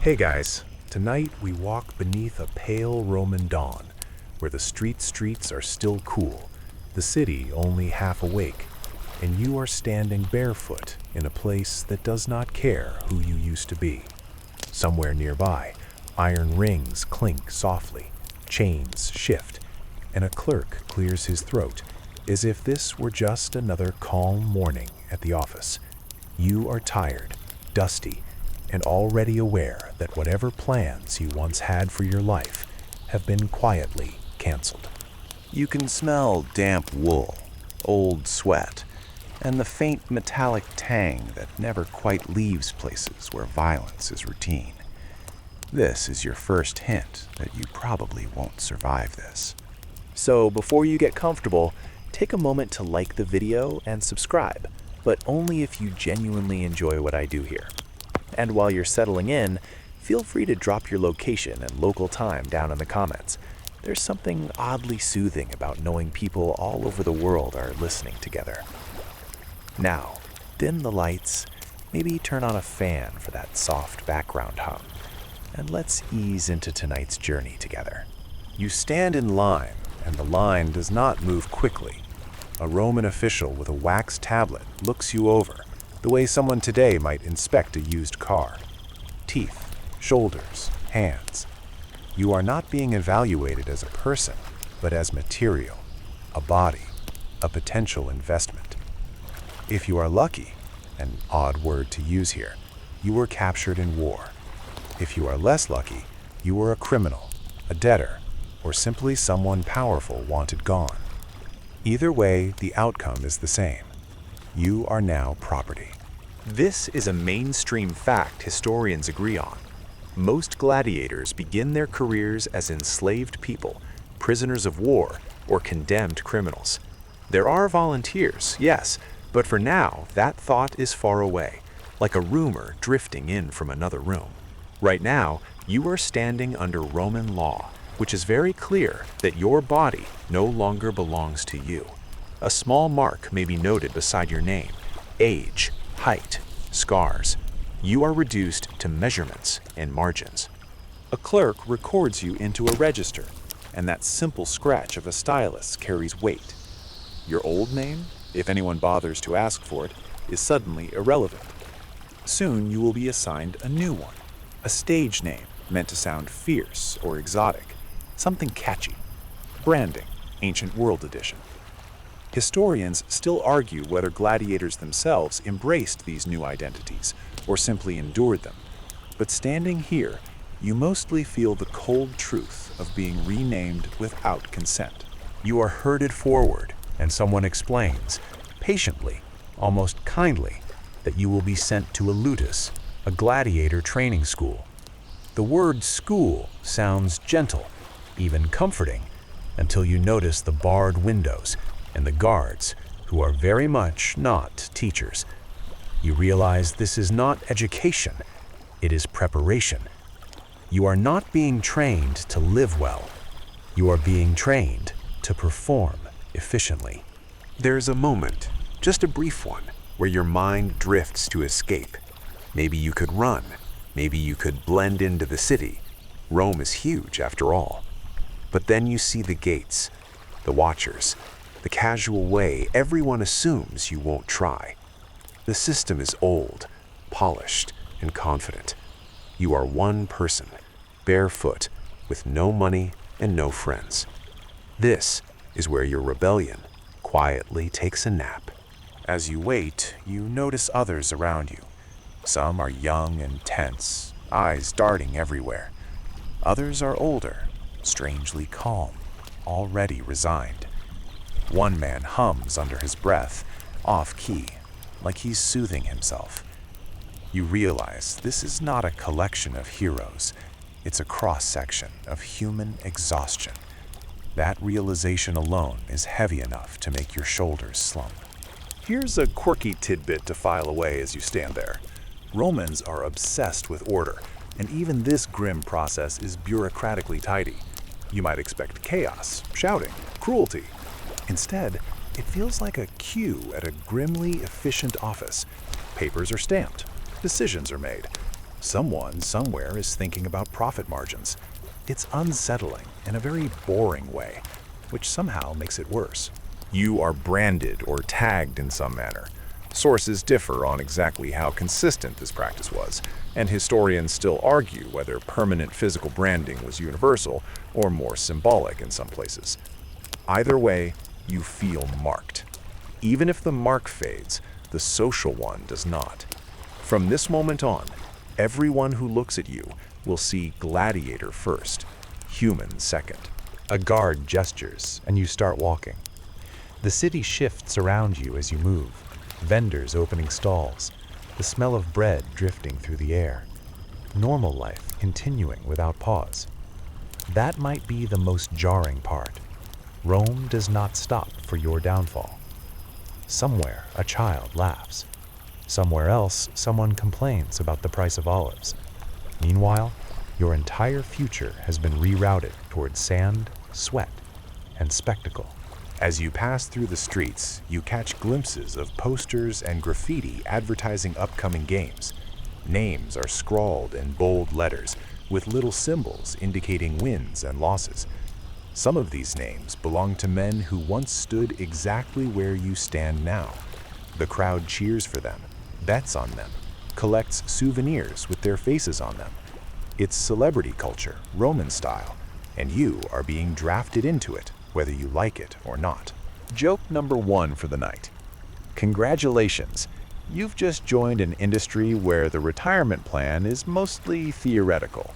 Hey guys, tonight we walk beneath a pale Roman dawn, where the streets are still cool, the city only half awake, and you are standing barefoot in a place that does not care who you used to be. Somewhere nearby, iron rings clink softly, chains shift, and a clerk clears his throat, as if this were just another calm morning at the office. You are tired, dusty, and already aware that whatever plans you once had for your life have been quietly canceled. You can smell damp wool, old sweat, and the faint metallic tang that never quite leaves places where violence is routine. This is your first hint that you probably won't survive this. So before you get comfortable, take a moment to like the video and subscribe, but only if you genuinely enjoy what I do here. And while you're settling in, feel free to drop your location and local time down in the comments. There's something oddly soothing about knowing people all over the world are listening together. Now, dim the lights, maybe turn on a fan for that soft background hum, and let's ease into tonight's journey together. You stand in line, and the line does not move quickly. A Roman official with a wax tablet looks you over, the way someone today might inspect a used car. Teeth, shoulders, hands. You are not being evaluated as a person, but as material, a body, a potential investment. If you are lucky, an odd word to use here, you were captured in war. If you are less lucky, you were a criminal, a debtor, or simply someone powerful wanted gone. Either way, the outcome is the same. You are now property. This is a mainstream fact historians agree on. Most gladiators begin their careers as enslaved people, prisoners of war, or condemned criminals. There are volunteers, yes, but for now, that thought is far away, like a rumor drifting in from another room. Right now, you are standing under Roman law, which is very clear that your body no longer belongs to you. A small mark may be noted beside your name: age, height, scars. You are reduced to measurements and margins. A clerk records you into a register, and that simple scratch of a stylus carries weight. Your old name, if anyone bothers to ask for it, is suddenly irrelevant. Soon you will be assigned a new one, a stage name meant to sound fierce or exotic, something catchy. Branding, Ancient World Edition. Historians still argue whether gladiators themselves embraced these new identities or simply endured them. But standing here, you mostly feel the cold truth of being renamed without consent. You are herded forward, and someone explains, patiently, almost kindly, that you will be sent to a ludus, a gladiator training school. The word school sounds gentle, even comforting, until you notice the barred windows and the guards, who are very much not teachers. You realize this is not education, it is preparation. You are not being trained to live well. You are being trained to perform efficiently. There's a moment, just a brief one, where your mind drifts to escape. Maybe you could run. Maybe you could blend into the city. Rome is huge, after all. But then you see the gates, the watchers, the casual way everyone assumes you won't try. The system is old, polished, and confident. You are one person, barefoot, with no money and no friends. This is where your rebellion quietly takes a nap. As you wait, you notice others around you. Some are young and tense, eyes darting everywhere. Others are older, strangely calm, already resigned. One man hums under his breath, off-key, like he's soothing himself. You realize this is not a collection of heroes. It's a cross-section of human exhaustion. That realization alone is heavy enough to make your shoulders slump. Here's a quirky tidbit to file away as you stand there. Romans are obsessed with order, and even this grim process is bureaucratically tidy. You might expect chaos, shouting, cruelty. Instead, it feels like a queue at a grimly efficient office. Papers are stamped, decisions are made, Someone somewhere is thinking about profit margins. It's unsettling in a very boring way, which somehow makes it worse. You are branded or tagged in some manner. Sources differ on exactly how consistent this practice was, and historians still argue whether permanent physical branding was universal or more symbolic in some places. Either way, you feel marked. Even if the mark fades, the social one does not. From this moment on, everyone who looks at you will see Gladiator first, human second. A guard gestures, and you start walking. The city shifts around you as you move, vendors opening stalls, the smell of bread drifting through the air. Normal life continuing without pause. That might be the most jarring part. Rome does not stop for your downfall. Somewhere, a child laughs. Somewhere else, someone complains about the price of olives. Meanwhile, your entire future has been rerouted towards sand, sweat, and spectacle. As you pass through the streets, you catch glimpses of posters and graffiti advertising upcoming games. Names are scrawled in bold letters, with little symbols indicating wins and losses. Some of these names belong to men who once stood exactly where you stand now. The crowd cheers for them, bets on them, collects souvenirs with their faces on them. It's celebrity culture, Roman style, and you are being drafted into it, whether you like it or not. Joke number 1 for the night. Congratulations, you've just joined an industry where the retirement plan is mostly theoretical.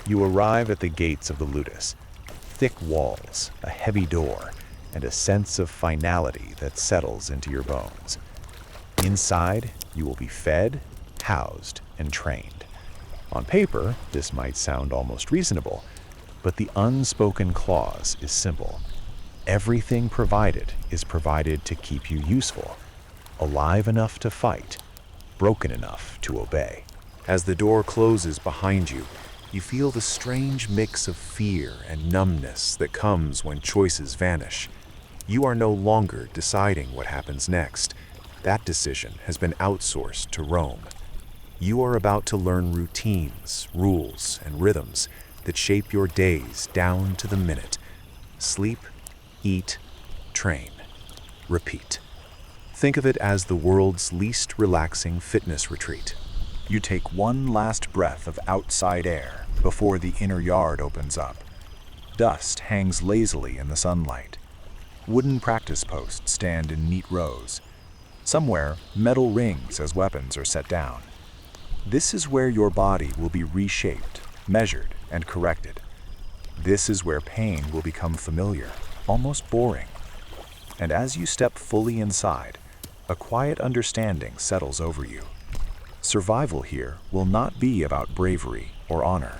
You arrive at the gates of the ludus. Thick walls, a heavy door, and a sense of finality that settles into your bones. Inside, you will be fed, housed, and trained. On paper, this might sound almost reasonable, but the unspoken clause is simple. Everything provided is provided to keep you useful, alive enough to fight, broken enough to obey. As the door closes behind you, you feel the strange mix of fear and numbness that comes when choices vanish. You are no longer deciding what happens next. That decision has been outsourced to Rome. You are about to learn routines, rules, and rhythms that shape your days down to the minute. Sleep, eat, train, repeat. Think of it as the world's least relaxing fitness retreat. You take one last breath of outside air before the inner yard opens up. Dust hangs lazily in the sunlight. Wooden practice posts stand in neat rows. Somewhere, metal rings as weapons are set down. This is where your body will be reshaped, measured, and corrected. This is where pain will become familiar, almost boring. And as you step fully inside, a quiet understanding settles over you. Survival here will not be about bravery or honor.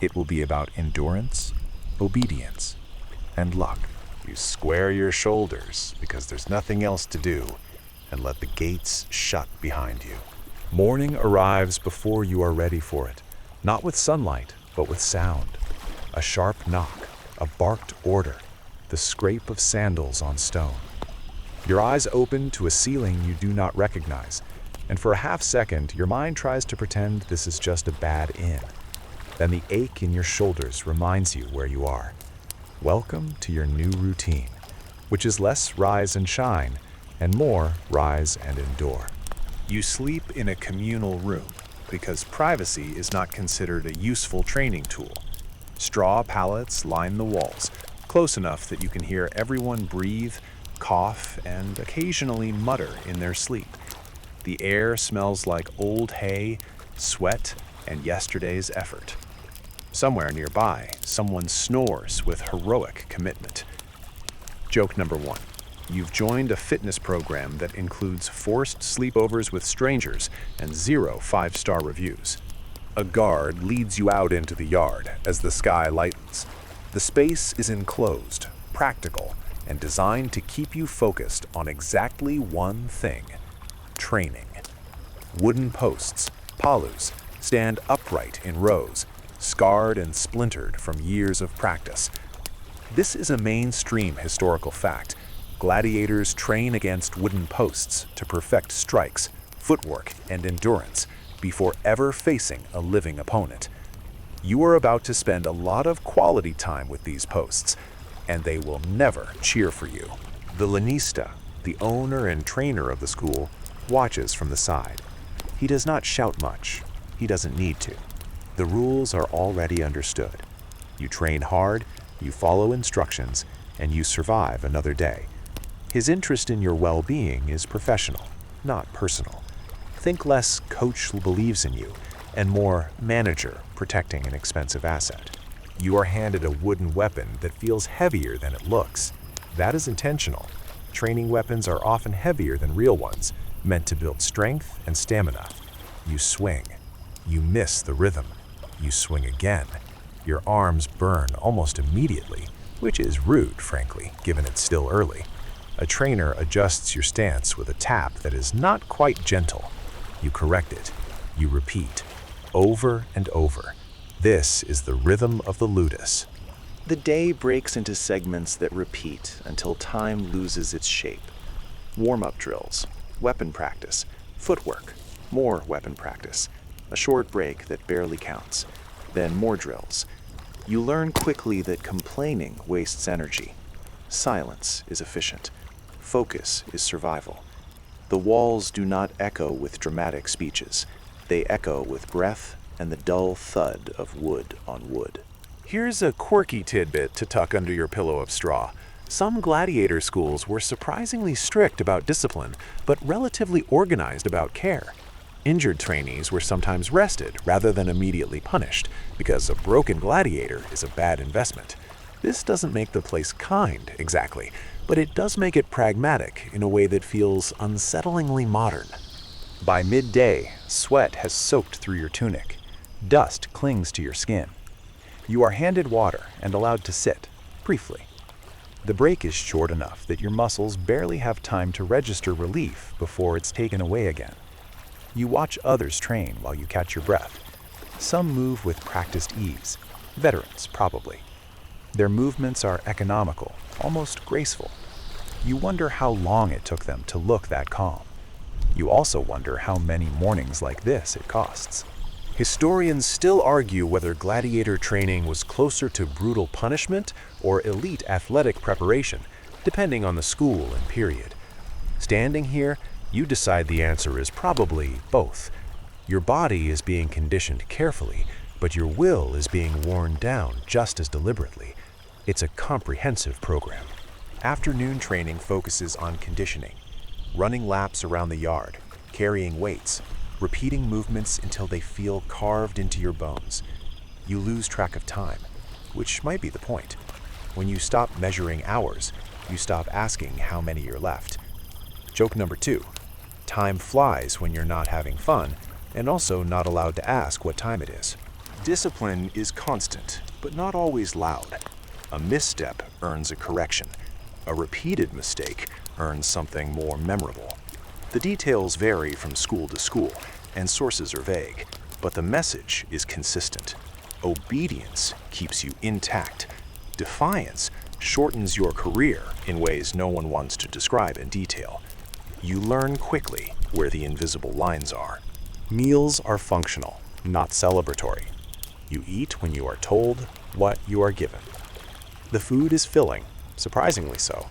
It will be about endurance, obedience, and luck. You square your shoulders because there's nothing else to do, and let the gates shut behind you. Morning arrives before you are ready for it, not with sunlight, but with sound. A sharp knock, a barked order, the scrape of sandals on stone. Your eyes open to a ceiling you do not recognize, and for a half second, your mind tries to pretend this is just a bad inn. Then the ache in your shoulders reminds you where you are. Welcome to your new routine, which is less rise and shine, and more rise and endure. You sleep in a communal room because privacy is not considered a useful training tool. Straw pallets line the walls, close enough that you can hear everyone breathe, cough, and occasionally mutter in their sleep. The air smells like old hay, sweat, and yesterday's effort. Somewhere nearby, someone snores with heroic commitment. Joke number 1. You've joined a fitness program that includes forced sleepovers with strangers and 0 5-star reviews. A guard leads you out into the yard as the sky lightens. The space is enclosed, practical, and designed to keep you focused on exactly one thing: training. Wooden posts, palus, stand upright in rows, scarred and splintered from years of practice. This is a mainstream historical fact. Gladiators train against wooden posts to perfect strikes, footwork, and endurance, before ever facing a living opponent. You are about to spend a lot of quality time with these posts, and they will never cheer for you. The lanista, the owner and trainer of the school, watches from the side. He does not shout much. He doesn't need to. The rules are already understood. You train hard, you follow instructions, and you survive another day. His interest in your well-being is professional, not personal. Think less coach believes in you, and more manager protecting an expensive asset. You are handed a wooden weapon that feels heavier than it looks. That is intentional. Training weapons are often heavier than real ones, meant to build strength and stamina. You swing. You miss the rhythm. You swing again. Your arms burn almost immediately, which is rude, frankly, given it's still early. A trainer adjusts your stance with a tap that is not quite gentle. You correct it. You repeat. Over and over. This is the rhythm of the ludus. The day breaks into segments that repeat until time loses its shape. Warm-up drills, weapon practice, footwork, more weapon practice, a short break that barely counts, then more drills. You learn quickly that complaining wastes energy. Silence is efficient. Focus is survival. The walls do not echo with dramatic speeches. They echo with breath and the dull thud of wood on wood. Here's a quirky tidbit to tuck under your pillow of straw. Some gladiator schools were surprisingly strict about discipline, but relatively organized about care. Injured trainees were sometimes rested rather than immediately punished, because a broken gladiator is a bad investment. This doesn't make the place kind, exactly, but it does make it pragmatic in a way that feels unsettlingly modern. By midday, sweat has soaked through your tunic. Dust clings to your skin. You are handed water and allowed to sit, briefly. The break is short enough that your muscles barely have time to register relief before it's taken away again. You watch others train while you catch your breath. Some move with practiced ease, veterans probably. Their movements are economical, almost graceful. You wonder how long it took them to look that calm. You also wonder how many mornings like this it costs. Historians still argue whether gladiator training was closer to brutal punishment or elite athletic preparation, depending on the school and period. Standing here, you decide the answer is probably both. Your body is being conditioned carefully, but your will is being worn down just as deliberately. It's a comprehensive program. Afternoon training focuses on conditioning, running laps around the yard, carrying weights, repeating movements until they feel carved into your bones. You lose track of time, which might be the point. When you stop measuring hours, you stop asking how many you're left. Joke number 2. Time flies when you're not having fun, and also not allowed to ask what time it is. Discipline is constant, but not always loud. A misstep earns a correction. A repeated mistake earns something more memorable. The details vary from school to school, and sources are vague, but the message is consistent. Obedience keeps you intact. Defiance shortens your career in ways no one wants to describe in detail. You learn quickly where the invisible lines are. Meals are functional, not celebratory. You eat when you are told what you are given. The food is filling, surprisingly so,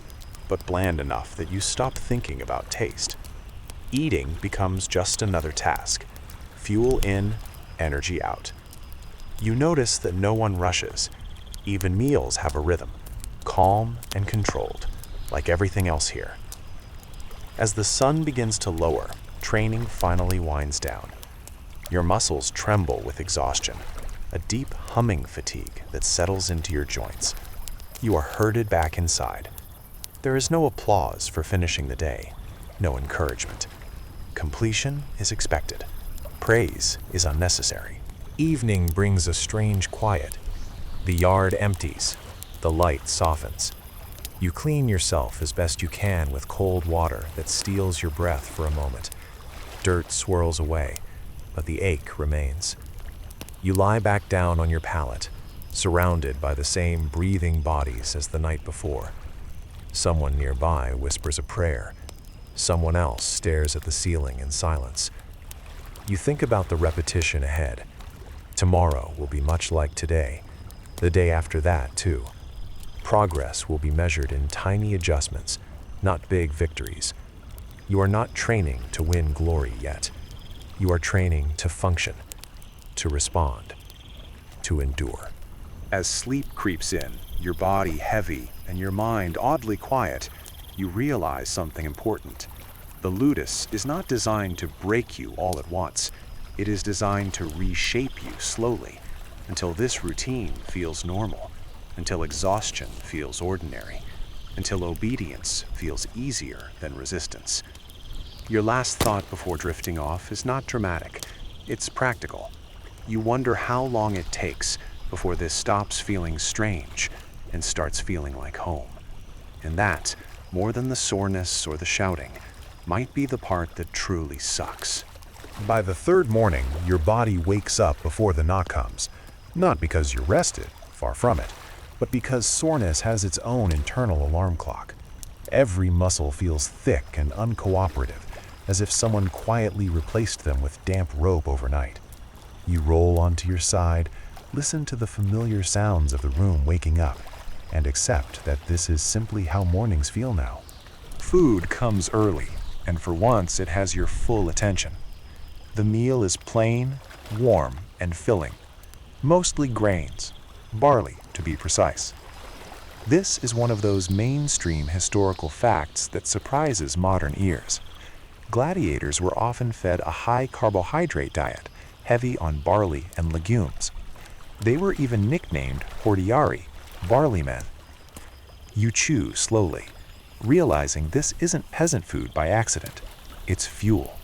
but bland enough that you stop thinking about taste. Eating becomes just another task. Fuel in, energy out. You notice that no one rushes. Even meals have a rhythm, calm and controlled, like everything else here. As the sun begins to lower, training finally winds down. Your muscles tremble with exhaustion, a deep humming fatigue that settles into your joints. You are herded back inside. There is no applause for finishing the day, no encouragement. Completion is expected. Praise is unnecessary. Evening brings a strange quiet. The yard empties. The light softens. You clean yourself as best you can with cold water that steals your breath for a moment. Dirt swirls away, but the ache remains. You lie back down on your pallet, surrounded by the same breathing bodies as the night before. Someone nearby whispers a prayer. Someone else stares at the ceiling in silence. You think about the repetition ahead. Tomorrow will be much like today. The day after that, too. Progress will be measured in tiny adjustments, not big victories. You are not training to win glory yet. You are training to function, to respond, to endure. As sleep creeps in, your body heavy and your mind oddly quiet, you realize something important. The ludus is not designed to break you all at once. It is designed to reshape you slowly, until this routine feels normal, until exhaustion feels ordinary, until obedience feels easier than resistance. Your last thought before drifting off is not dramatic, it's practical. You wonder how long it takes before this stops feeling strange and starts feeling like home. And that, more than the soreness or the shouting, might be the part that truly sucks. By the third morning, your body wakes up before the knock comes. Not because you're rested, far from it, but because soreness has its own internal alarm clock. Every muscle feels thick and uncooperative, as if someone quietly replaced them with damp rope overnight. You roll onto your side, listen to the familiar sounds of the room waking up, and accept that this is simply how mornings feel now. Food comes early, and for once it has your full attention. The meal is plain, warm, and filling. Mostly grains, barley to be precise. This is one of those mainstream historical facts that surprises modern ears. Gladiators were often fed a high carbohydrate diet, heavy on barley and legumes. They were even nicknamed courtyards, barley men. You chew slowly, realizing this isn't peasant food by accident. It's fuel.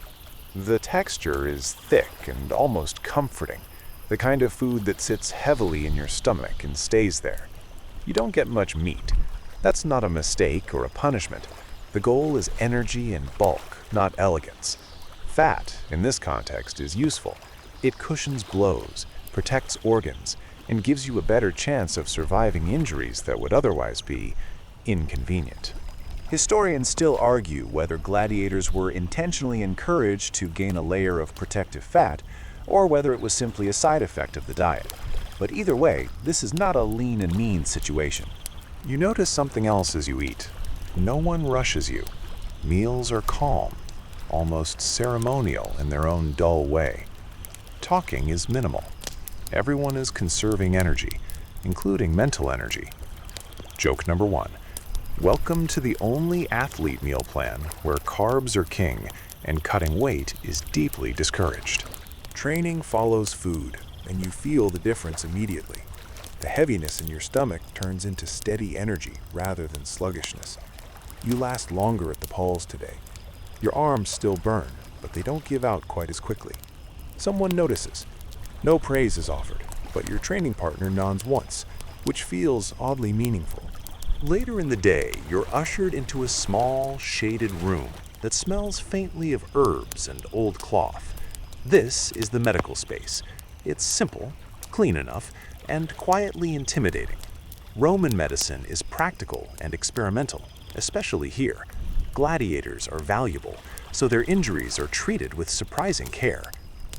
The texture is thick and almost comforting, the kind of food that sits heavily in your stomach and stays there. You don't get much meat. That's not a mistake or a punishment. The goal is energy and bulk, not elegance. Fat, in this context, is useful. It cushions blows, protects organs, and gives you a better chance of surviving injuries that would otherwise be inconvenient. Historians still argue whether gladiators were intentionally encouraged to gain a layer of protective fat, or whether it was simply a side effect of the diet. But either way, this is not a lean and mean situation. You notice something else as you eat. No one rushes you. Meals are calm, almost ceremonial in their own dull way. Talking is minimal. Everyone is conserving energy, including mental energy. Joke number 1. Welcome to the only athlete meal plan where carbs are king and cutting weight is deeply discouraged. Training follows food, and you feel the difference immediately. The heaviness in your stomach turns into steady energy rather than sluggishness. You last longer at the polls today. Your arms still burn, but they don't give out quite as quickly. Someone notices. No praise is offered, but your training partner nods once, which feels oddly meaningful. Later in the day, you're ushered into a small, shaded room that smells faintly of herbs and old cloth. This is the medical space. It's simple, clean enough, and quietly intimidating. Roman medicine is practical and experimental, especially here. Gladiators are valuable, so their injuries are treated with surprising care.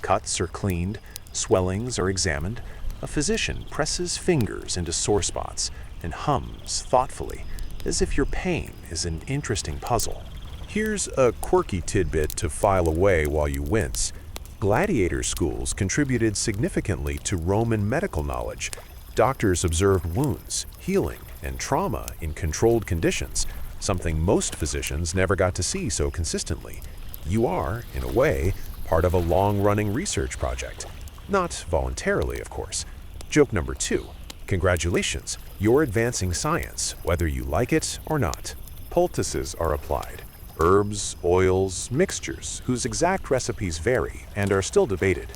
Cuts are cleaned, swellings are examined. A physician presses fingers into sore spots and hums thoughtfully, as if your pain is an interesting puzzle. Here's a quirky tidbit to file away while you wince. Gladiator schools contributed significantly to Roman medical knowledge. Doctors observed wounds, healing, and trauma in controlled conditions, something most physicians never got to see so consistently. You are, in a way, part of a long-running research project. Not voluntarily, of course. Joke number 2. Congratulations, you're advancing science, whether you like it or not. Poultices are applied. Herbs, oils, mixtures, whose exact recipes vary and are still debated.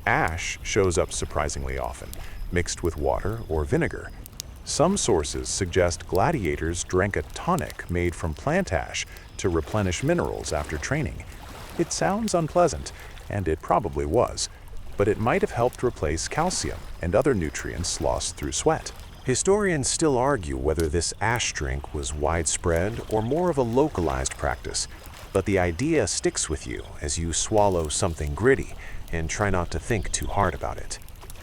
Ash shows up surprisingly often, mixed with water or vinegar. Some sources suggest gladiators drank a tonic made from plant ash to replenish minerals after training. It sounds unpleasant, and it probably was, but it might have helped replace calcium and other nutrients lost through sweat. Historians still argue whether this ash drink was widespread or more of a localized practice. But the idea sticks with you as you swallow something gritty and try not to think too hard about it.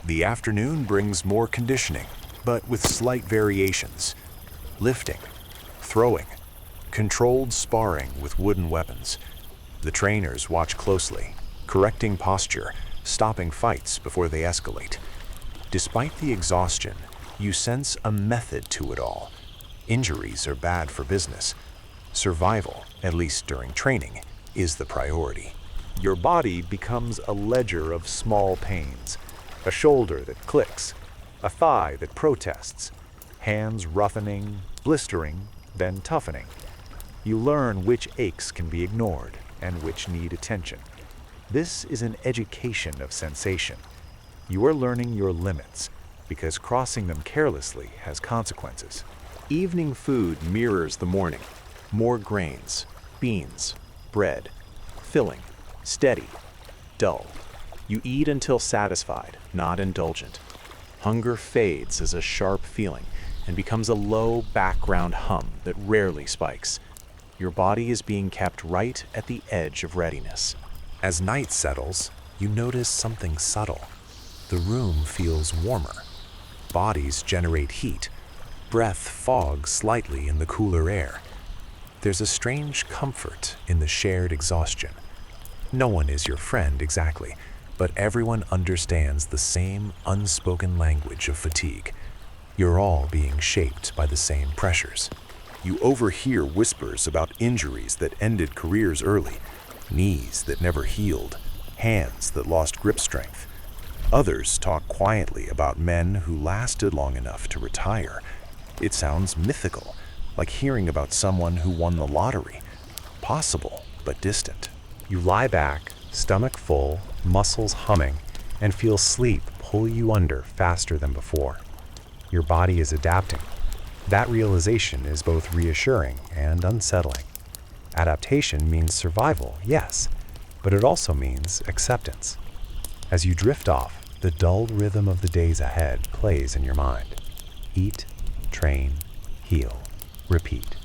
The afternoon brings more conditioning, but with slight variations. Lifting, throwing, controlled sparring with wooden weapons. The trainers watch closely, correcting posture, stopping fights before they escalate. Despite the exhaustion, you sense a method to it all. Injuries are bad for business. Survival, at least during training, is the priority. Your body becomes a ledger of small pains. A shoulder that clicks, a thigh that protests, hands roughening, blistering, then toughening. You learn which aches can be ignored and which need attention. This is an education of sensation. You are learning your limits because crossing them carelessly has consequences. Evening food mirrors the morning. More grains, beans, bread, filling, steady, dull. You eat until satisfied, not indulgent. Hunger fades as a sharp feeling and becomes a low background hum that rarely spikes. Your body is being kept right at the edge of readiness. As night settles, you notice something subtle. The room feels warmer. Bodies generate heat. Breath fogs slightly in the cooler air. There's a strange comfort in the shared exhaustion. No one is your friend exactly, but everyone understands the same unspoken language of fatigue. You're all being shaped by the same pressures. You overhear whispers about injuries that ended careers early, knees that never healed, hands that lost grip strength. Others talk quietly about men who lasted long enough to retire. It sounds mythical, like hearing about someone who won the lottery. Possible, but distant. You lie back, stomach full, muscles humming, and feel sleep pull you under faster than before. Your body is adapting. That realization is both reassuring and unsettling. Adaptation means survival, yes, but it also means acceptance. As you drift off, the dulled rhythm of the days ahead plays in your mind. Eat, train, heal, repeat.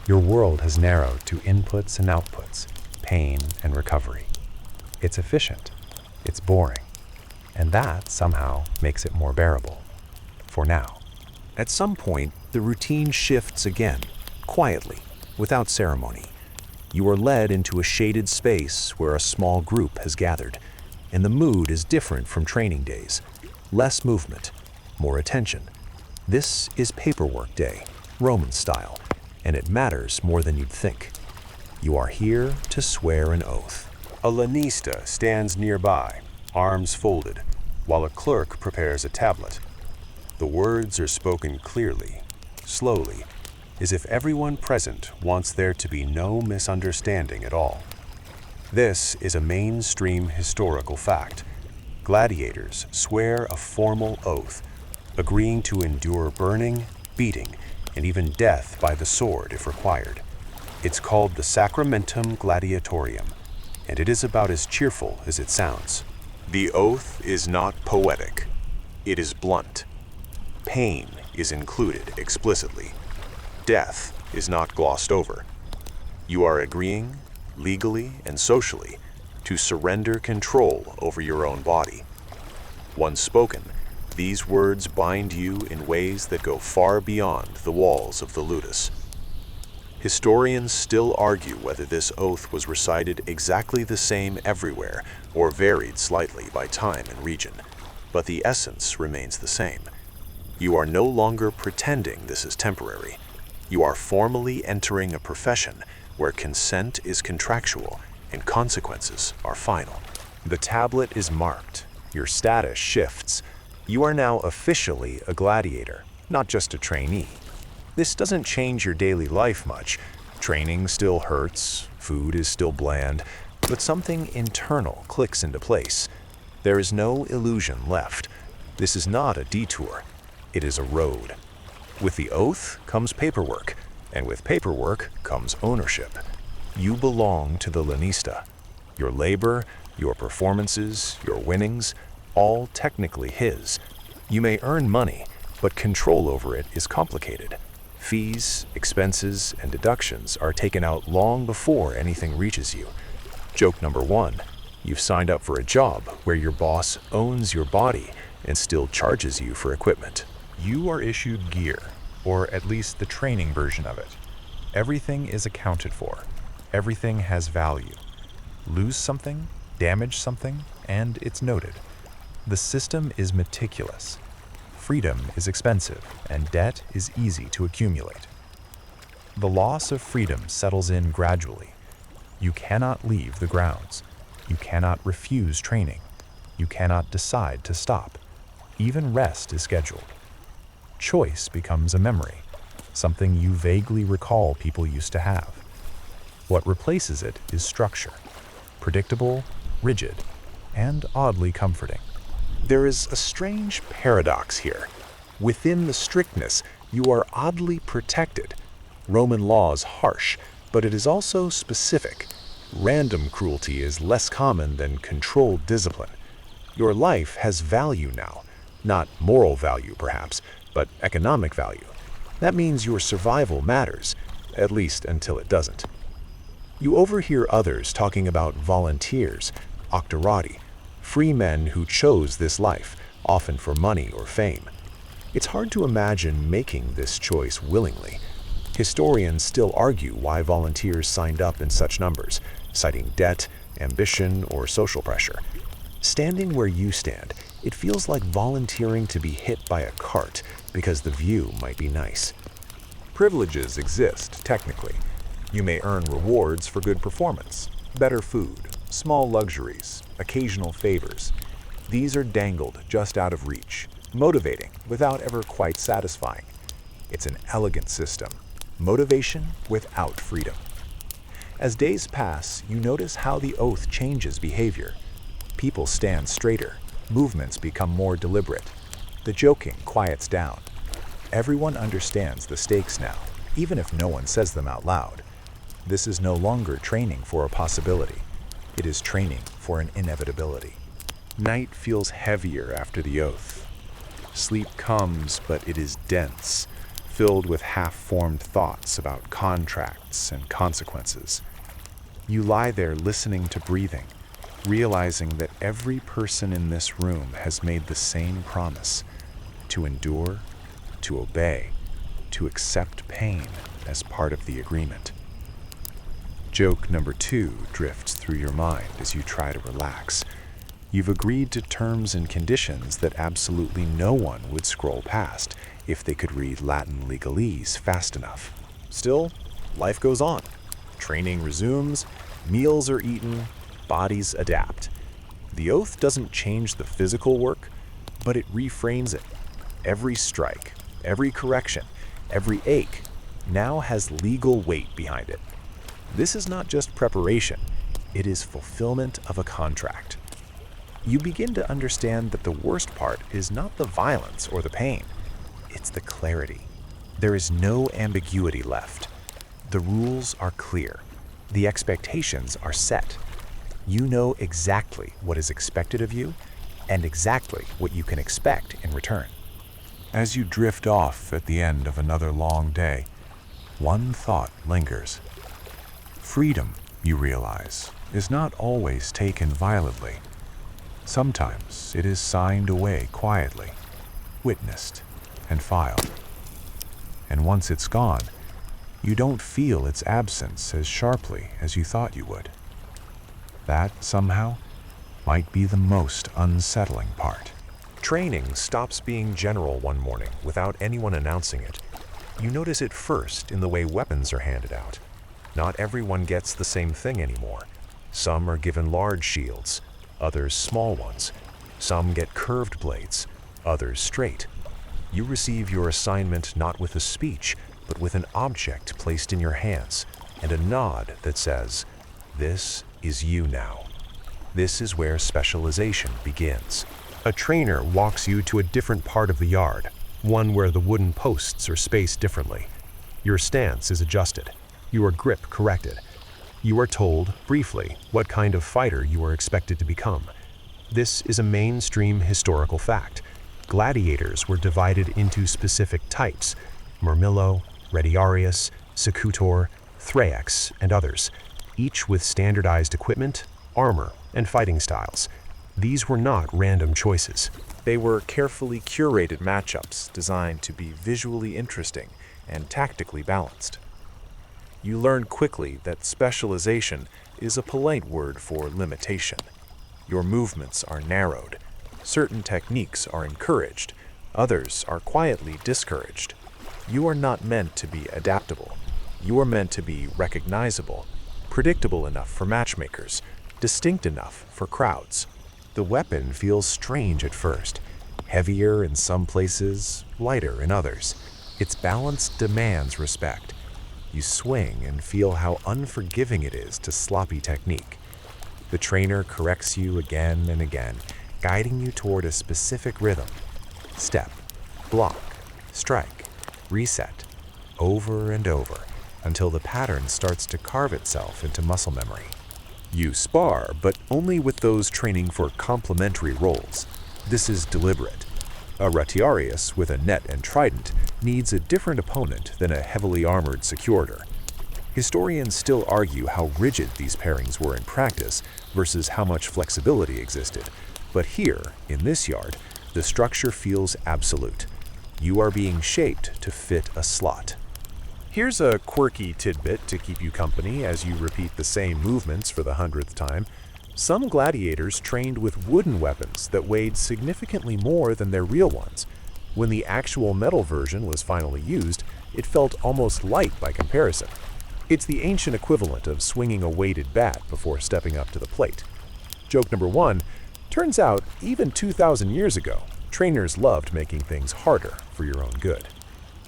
Your world has narrowed to inputs and outputs, pain and recovery. It's efficient, it's boring, and that somehow makes it more bearable. For now. At some point, the routine shifts again, quietly, without ceremony. You are led into a shaded space where a small group has gathered, and the mood is different from training days. Less movement, more attention. This is paperwork day, Roman style, and it matters more than you'd think. You are here to swear an oath. A lanista stands nearby, arms folded, while a clerk prepares a tablet. The words are spoken clearly, slowly, as if everyone present wants there to be no misunderstanding at all. This is a mainstream historical fact. Gladiators swear a formal oath, agreeing to endure burning, beating, and even death by the sword if required. It's called the Sacramentum Gladiatorium, and it is about as cheerful as it sounds. The oath is not poetic. It is blunt. Pain is included explicitly. Death is not glossed over. You are agreeing, legally and socially, to surrender control over your own body. Once spoken, these words bind you in ways that go far beyond the walls of the ludus. Historians still argue whether this oath was recited exactly the same everywhere or varied slightly by time and region, but the essence remains the same. You are no longer pretending this is temporary. You are formally entering a profession where consent is contractual and consequences are final. The tablet is marked. Your status shifts. You are now officially a gladiator, not just a trainee. This doesn't change your daily life much. Training still hurts, food is still bland, but something internal clicks into place. There is no illusion left. This is not a detour. It is a road. With the oath comes paperwork, and with paperwork comes ownership. You belong to the lanista. Your labor, your performances, your winnings, all technically his. You may earn money, but control over it is complicated. Fees, expenses, and deductions are taken out long before anything reaches you. Joke number 1. You've signed up for a job where your boss owns your body and still charges you for equipment. You are issued gear, or at least the training version of it. Everything is accounted for. Everything has value. Lose something, damage something, and it's noted. The system is meticulous. Freedom is expensive, and debt is easy to accumulate. The loss of freedom settles in gradually. You cannot leave the grounds. You cannot refuse training. You cannot decide to stop. Even rest is scheduled. Choice becomes a memory, something you vaguely recall people used to have. What replaces it is structure, predictable, rigid, and oddly comforting. There is a strange paradox here. Within the strictness, you are oddly protected. Roman law is harsh, but it is also specific. Random cruelty is less common than controlled discipline. Your life has value now. Not moral value, perhaps, but economic value. That means your survival matters, at least until it doesn't. You overhear others talking about volunteers, octorati, free men who chose this life, often for money or fame. It's hard to imagine making this choice willingly. Historians still argue why volunteers signed up in such numbers, citing debt, ambition, or social pressure. Standing where you stand, it feels like volunteering to be hit by a cart because the view might be nice. Privileges exist, technically. You may earn rewards for good performance, better food, small luxuries, occasional favors. These are dangled just out of reach, motivating without ever quite satisfying. It's an elegant system, motivation without freedom. As days pass, you notice how the oath changes behavior. People stand straighter, movements become more deliberate. The joking quiets down. Everyone understands the stakes now, even if no one says them out loud. This is no longer training for a possibility. It is training for an inevitability. Night feels heavier after the oath. Sleep comes, but it is dense, filled with half-formed thoughts about contracts and consequences. You lie there listening to breathing, realizing that every person in this room has made the same promise: to endure, to obey, to accept pain as part of the agreement. Joke number 2 drifts through your mind as you try to relax. You've agreed to terms and conditions that absolutely no one would scroll past if they could read Latin legalese fast enough. Still, life goes on. Training resumes, meals are eaten, bodies adapt. The oath doesn't change the physical work, but it reframes it. Every strike, every correction, every ache now has legal weight behind it. This is not just preparation, it is fulfillment of a contract. You begin to understand that the worst part is not the violence or the pain, it's the clarity. There is no ambiguity left. The rules are clear. The expectations are set. You know exactly what is expected of you and exactly what you can expect in return. As you drift off at the end of another long day, one thought lingers. Freedom, you realize, is not always taken violently. Sometimes it is signed away quietly, witnessed, and filed. And once it's gone, you don't feel its absence as sharply as you thought you would. That, somehow, might be the most unsettling part. Training stops being general one morning without anyone announcing it. You notice it first in the way weapons are handed out. Not everyone gets the same thing anymore. Some are given large shields, others small ones. Some get curved blades, others straight. You receive your assignment not with a speech, but with an object placed in your hands and a nod that says, "This is you now." This is where specialization begins. A trainer walks you to a different part of the yard, one where the wooden posts are spaced differently. Your stance is adjusted, your grip corrected. You are told, briefly, what kind of fighter you are expected to become. This is a mainstream historical fact. Gladiators were divided into specific types: Murmillo, Retiarius, Secutor, Thraex, and others, each with standardized equipment, armor, and fighting styles. These were not random choices. They were carefully curated matchups designed to be visually interesting and tactically balanced. You learn quickly that specialization is a polite word for limitation. Your movements are narrowed. Certain techniques are encouraged. Others are quietly discouraged. You are not meant to be adaptable. You are meant to be recognizable, predictable enough for matchmakers, distinct enough for crowds. The weapon feels strange at first, heavier in some places, lighter in others. Its balance demands respect. You swing and feel how unforgiving it is to sloppy technique. The trainer corrects you again and again, guiding you toward a specific rhythm. Step, block, strike, reset, over and over, until the pattern starts to carve itself into muscle memory. You spar, but only with those training for complementary roles. This is deliberate. A Retiarius with a net and trident needs a different opponent than a heavily armored Secutor. Historians still argue how rigid these pairings were in practice versus how much flexibility existed. But here, in this yard, the structure feels absolute. You are being shaped to fit a slot. Here's a quirky tidbit to keep you company as you repeat the same movements for the 100th time. Some gladiators trained with wooden weapons that weighed significantly more than their real ones. When the actual metal version was finally used, it felt almost light by comparison. It's the ancient equivalent of swinging a weighted bat before stepping up to the plate. Joke number 1, turns out even 2,000 years ago, trainers loved making things harder for your own good.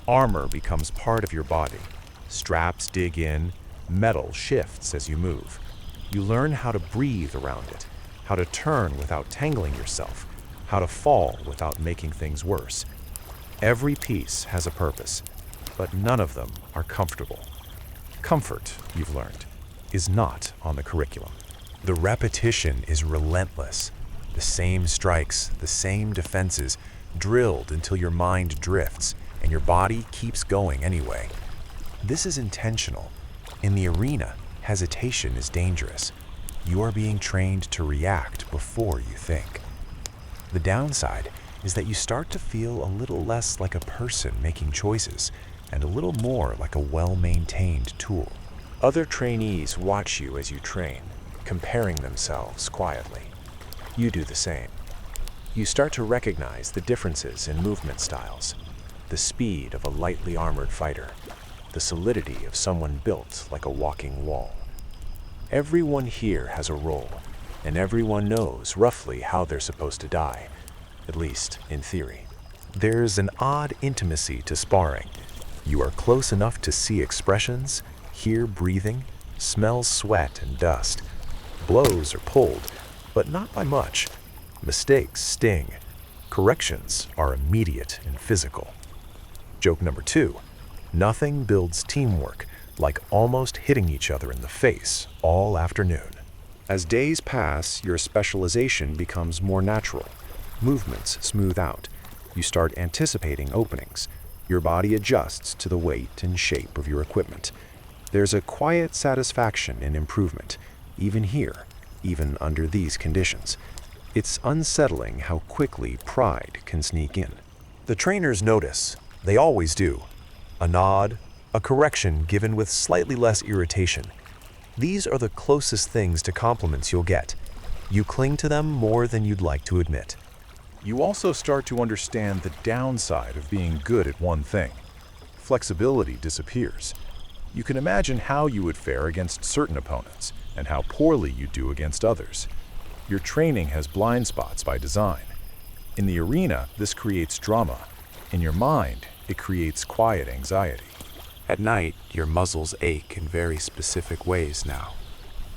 Armor becomes part of your body. Straps dig in, metal shifts as you move. You learn how to breathe around it, how to turn without tangling yourself, how to fall without making things worse. Every piece has a purpose, but none of them are comfortable. Comfort, you've learned, is not on the curriculum. The repetition is relentless. The same strikes, the same defenses, drilled until your mind drifts and your body keeps going anyway. This is intentional. In the arena, hesitation is dangerous. You are being trained to react before you think. The downside is that you start to feel a little less like a person making choices and a little more like a well-maintained tool. Other trainees watch you as you train, comparing themselves quietly. You do the same. You start to recognize the differences in movement styles, the speed of a lightly armored fighter, the solidity of someone built like a walking wall. Everyone here has a role, and everyone knows roughly how they're supposed to die, at least in theory. There's an odd intimacy to sparring. You are close enough to see expressions, hear breathing, smell sweat and dust. Blows are pulled, but not by much. Mistakes sting. Corrections are immediate and physical. Joke number 2. Nothing builds teamwork like almost hitting each other in the face all afternoon. As days pass, your specialization becomes more natural. Movements smooth out. You start anticipating openings. Your body adjusts to the weight and shape of your equipment. There's a quiet satisfaction in improvement, even here, even under these conditions. It's unsettling how quickly pride can sneak in. The trainers notice. They always do. A nod, a correction given with slightly less irritation. These are the closest things to compliments you'll get. You cling to them more than you'd like to admit. You also start to understand the downside of being good at one thing. Flexibility disappears. You can imagine how you would fare against certain opponents and how poorly you do against others. Your training has blind spots by design. In the arena, this creates drama. In your mind, it creates quiet anxiety. At night, your muscles ache in very specific ways now.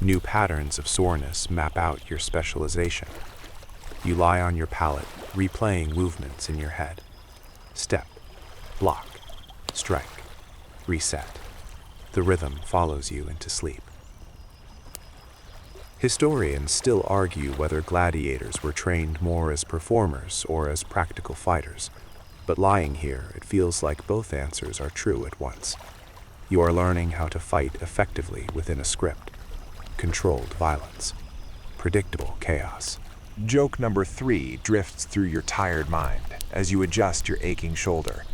New patterns of soreness map out your specialization. You lie on your pallet, replaying movements in your head. Step, block, strike, reset. The rhythm follows you into sleep. Historians still argue whether gladiators were trained more as performers or as practical fighters. But lying here, it feels like both answers are true at once. You are learning how to fight effectively within a script. Controlled violence. Predictable chaos. Joke number 3 drifts through your tired mind as you adjust your aching shoulder.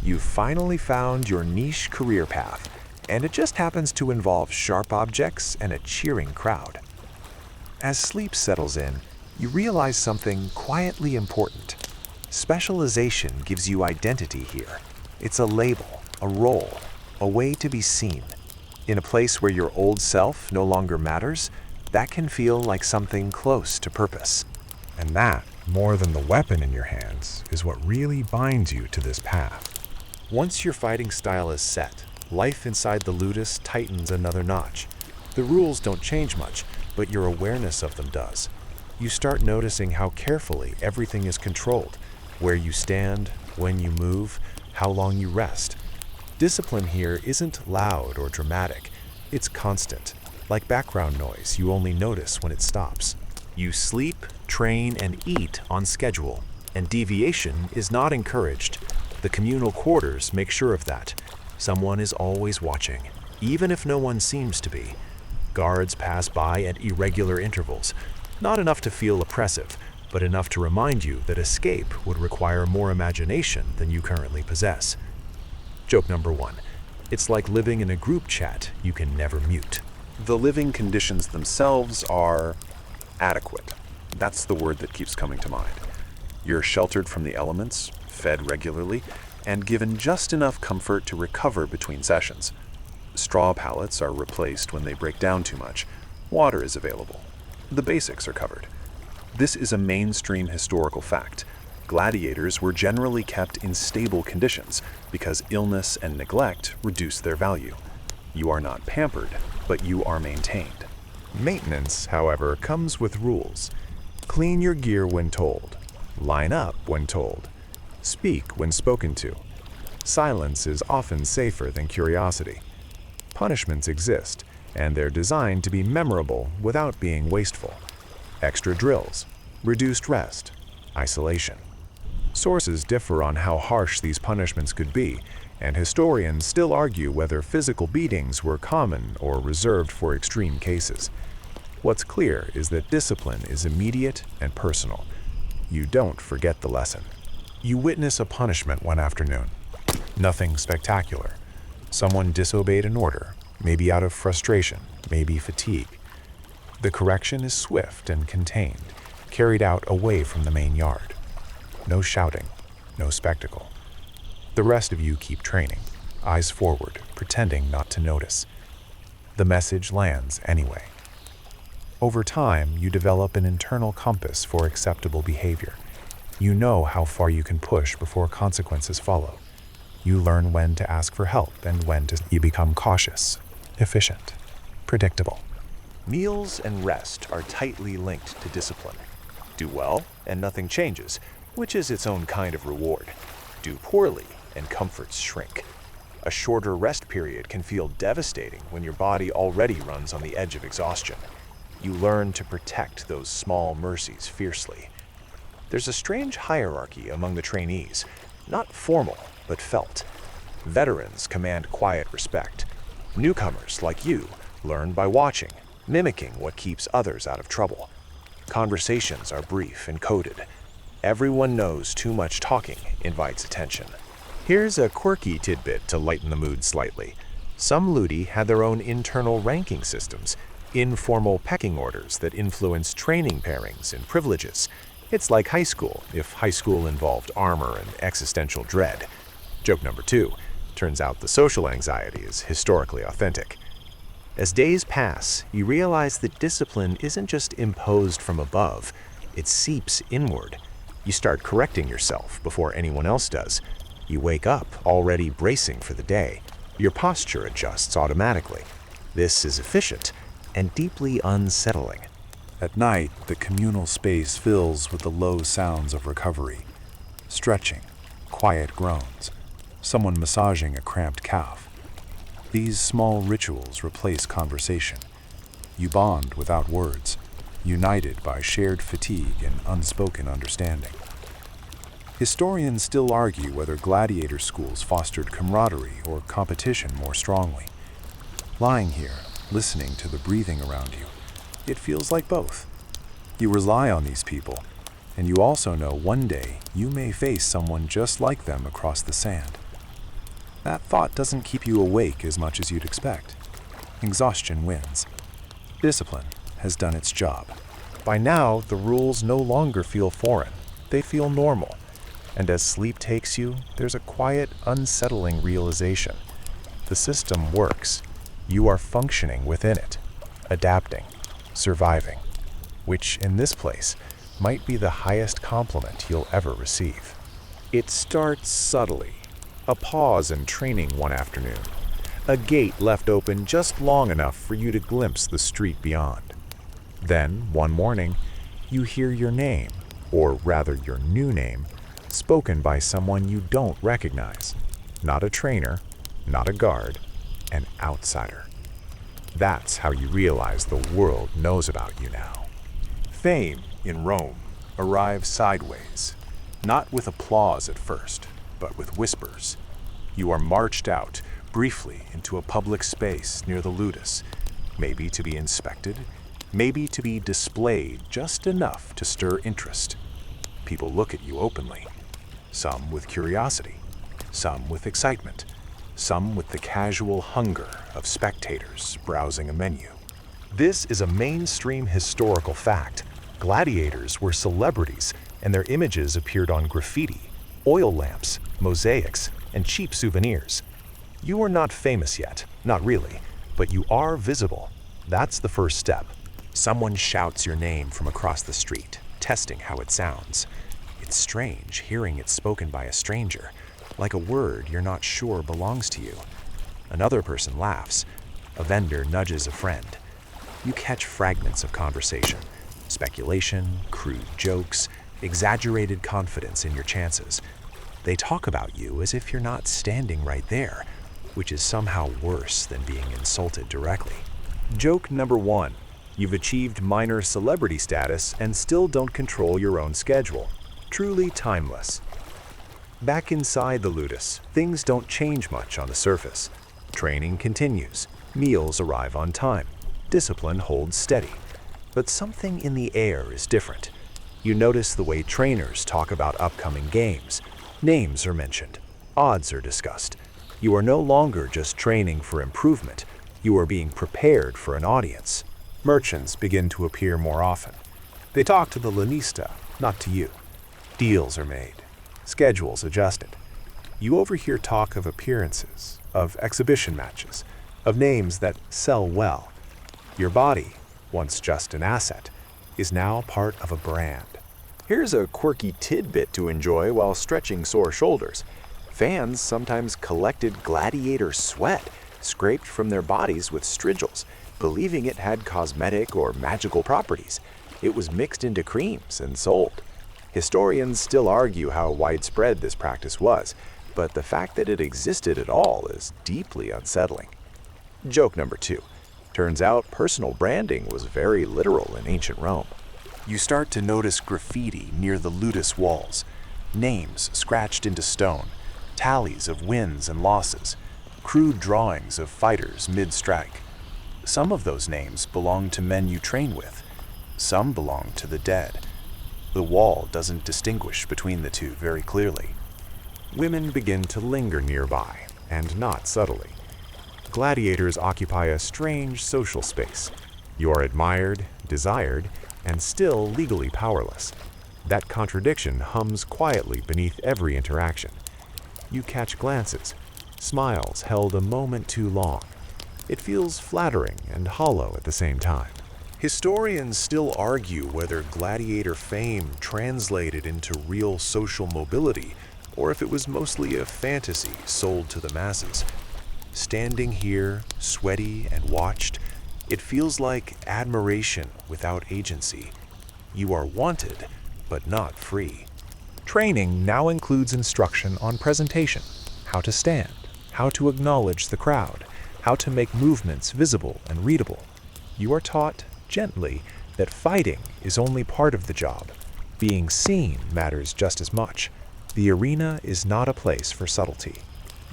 You've finally found your niche career path, and it just happens to involve sharp objects and a cheering crowd. As sleep settles in, you realize something quietly important. Specialization gives you identity here. It's a label, a role, a way to be seen. In a place where your old self no longer matters, that can feel like something close to purpose. And that, more than the weapon in your hands, is what really binds you to this path. Once your fighting style is set, life inside the ludus tightens another notch. The rules don't change much, but your awareness of them does. You start noticing how carefully everything is controlled, where you stand, when you move, how long you rest. Discipline here isn't loud or dramatic. It's constant, like background noise you only notice when it stops. You sleep, train, and eat on schedule, and deviation is not encouraged. The communal quarters make sure of that. Someone is always watching, even if no one seems to be. Guards pass by at irregular intervals, not enough to feel oppressive, but enough to remind you that escape would require more imagination than you currently possess. Joke number 1. It's like living in a group chat you can never mute. The living conditions themselves are adequate. That's the word that keeps coming to mind. You're sheltered from the elements, fed regularly, and given just enough comfort to recover between sessions. Straw pallets are replaced when they break down too much. Water is available. The basics are covered. This is a mainstream historical fact. Gladiators were generally kept in stable conditions because illness and neglect reduced their value. You are not pampered, but you are maintained. Maintenance, however, comes with rules. Clean your gear when told. Line up when told. Speak when spoken to. Silence is often safer than curiosity. Punishments exist, and they're designed to be memorable without being wasteful. Extra drills, reduced rest, isolation. Sources differ on how harsh these punishments could be, and historians still argue whether physical beatings were common or reserved for extreme cases. What's clear is that discipline is immediate and personal. You don't forget the lesson. You witness a punishment one afternoon. Nothing spectacular. Someone disobeyed an order, maybe out of frustration, maybe fatigue. The correction is swift and contained, carried out away from the main yard. No shouting, no spectacle. The rest of you keep training, eyes forward, pretending not to notice. The message lands anyway. Over time, you develop an internal compass for acceptable behavior. You know how far you can push before consequences follow. You learn when to ask for help and when to. You become cautious, efficient, predictable. Meals and rest are tightly linked to discipline. Do well, and nothing changes, which is its own kind of reward. Do poorly, and comforts shrink. A shorter rest period can feel devastating when your body already runs on the edge of exhaustion. You learn to protect those small mercies fiercely. There's a strange hierarchy among the trainees, not formal, but felt. Veterans command quiet respect. Newcomers, like you, learn by watching, mimicking what keeps others out of trouble. Conversations are brief and coded. Everyone knows too much talking invites attention. Here's a quirky tidbit to lighten the mood slightly. Some ludi had their own internal ranking systems, informal pecking orders that influence training pairings and privileges. It's like high school, if high school involved armor and existential dread. Joke number 2. Turns out the social anxiety is historically authentic. As days pass, you realize that discipline isn't just imposed from above, it seeps inward. You start correcting yourself before anyone else does. You wake up already bracing for the day. Your posture adjusts automatically. This is efficient and deeply unsettling. At night, the communal space fills with the low sounds of recovery. Stretching, quiet groans, someone massaging a cramped calf. These small rituals replace conversation. You bond without words, united by shared fatigue and unspoken understanding. Historians still argue whether gladiator schools fostered camaraderie or competition more strongly. Lying here, listening to the breathing around you, it feels like both. You rely on these people, and you also know one day you may face someone just like them across the sand. That thought doesn't keep you awake as much as you'd expect. Exhaustion wins. Discipline has done its job. By now, the rules no longer feel foreign. They feel normal. And as sleep takes you, there's a quiet, unsettling realization. The system works. You are functioning within it, adapting, surviving, which in this place might be the highest compliment you'll ever receive. It starts subtly. A pause in training one afternoon. A gate left open just long enough for you to glimpse the street beyond. Then, one morning, you hear your name, or rather your new name, spoken by someone you don't recognize. Not a trainer, not a guard, an outsider. That's how you realize the world knows about you now. Fame in Rome arrives sideways, not with applause at first, but with whispers. You are marched out, briefly, into a public space near the ludus, maybe to be inspected, maybe to be displayed just enough to stir interest. People look at you openly, some with curiosity, some with excitement, some with the casual hunger of spectators browsing a menu. This is a mainstream historical fact. Gladiators were celebrities, and their images appeared on graffiti, oil lamps, mosaics, and cheap souvenirs. You are not famous yet, not really, but you are visible. That's the first step. Someone shouts your name from across the street, testing how it sounds. It's strange hearing it spoken by a stranger, like a word you're not sure belongs to you. Another person laughs. A vendor nudges a friend. You catch fragments of conversation, speculation, crude jokes, exaggerated confidence in your chances. They talk about you as if you're not standing right there, which is somehow worse than being insulted directly. Joke number 1. You've achieved minor celebrity status and still don't control your own schedule. Truly timeless. Back inside the ludus, things don't change much on the surface. Training continues. Meals arrive on time. Discipline holds steady. But something in the air is different. You notice the way trainers talk about upcoming games. Names are mentioned. Odds are discussed. You are no longer just training for improvement. You are being prepared for an audience. Merchants begin to appear more often. They talk to the lanista, not to you. Deals are made. Schedules adjusted. You overhear talk of appearances, of exhibition matches, of names that sell well. Your body, once just an asset, is now part of a brand. Here's a quirky tidbit to enjoy while stretching sore shoulders. Fans sometimes collected gladiator sweat scraped from their bodies with strigils, believing it had cosmetic or magical properties. It was mixed into creams and sold. Historians still argue how widespread this practice was, but the fact that it existed at all is deeply unsettling. Joke number 2. Turns out personal branding was very literal in ancient Rome. You start to notice graffiti near the ludus walls, names scratched into stone, tallies of wins and losses, crude drawings of fighters mid-strike. Some of those names belong to men you train with. Some belong to the dead. The wall doesn't distinguish between the two very clearly. Women begin to linger nearby, and not subtly. Gladiators occupy a strange social space. You are admired, desired, and still legally powerless. That contradiction hums quietly beneath every interaction. You catch glances, smiles held a moment too long. It feels flattering and hollow at the same time. Historians still argue whether gladiator fame translated into real social mobility or if it was mostly a fantasy sold to the masses. Standing here, sweaty and watched, it feels like admiration without agency. You are wanted, but not free. Training now includes instruction on presentation, how to stand, how to acknowledge the crowd, how to make movements visible and readable. You are taught, gently, that fighting is only part of the job. Being seen matters just as much. The arena is not a place for subtlety.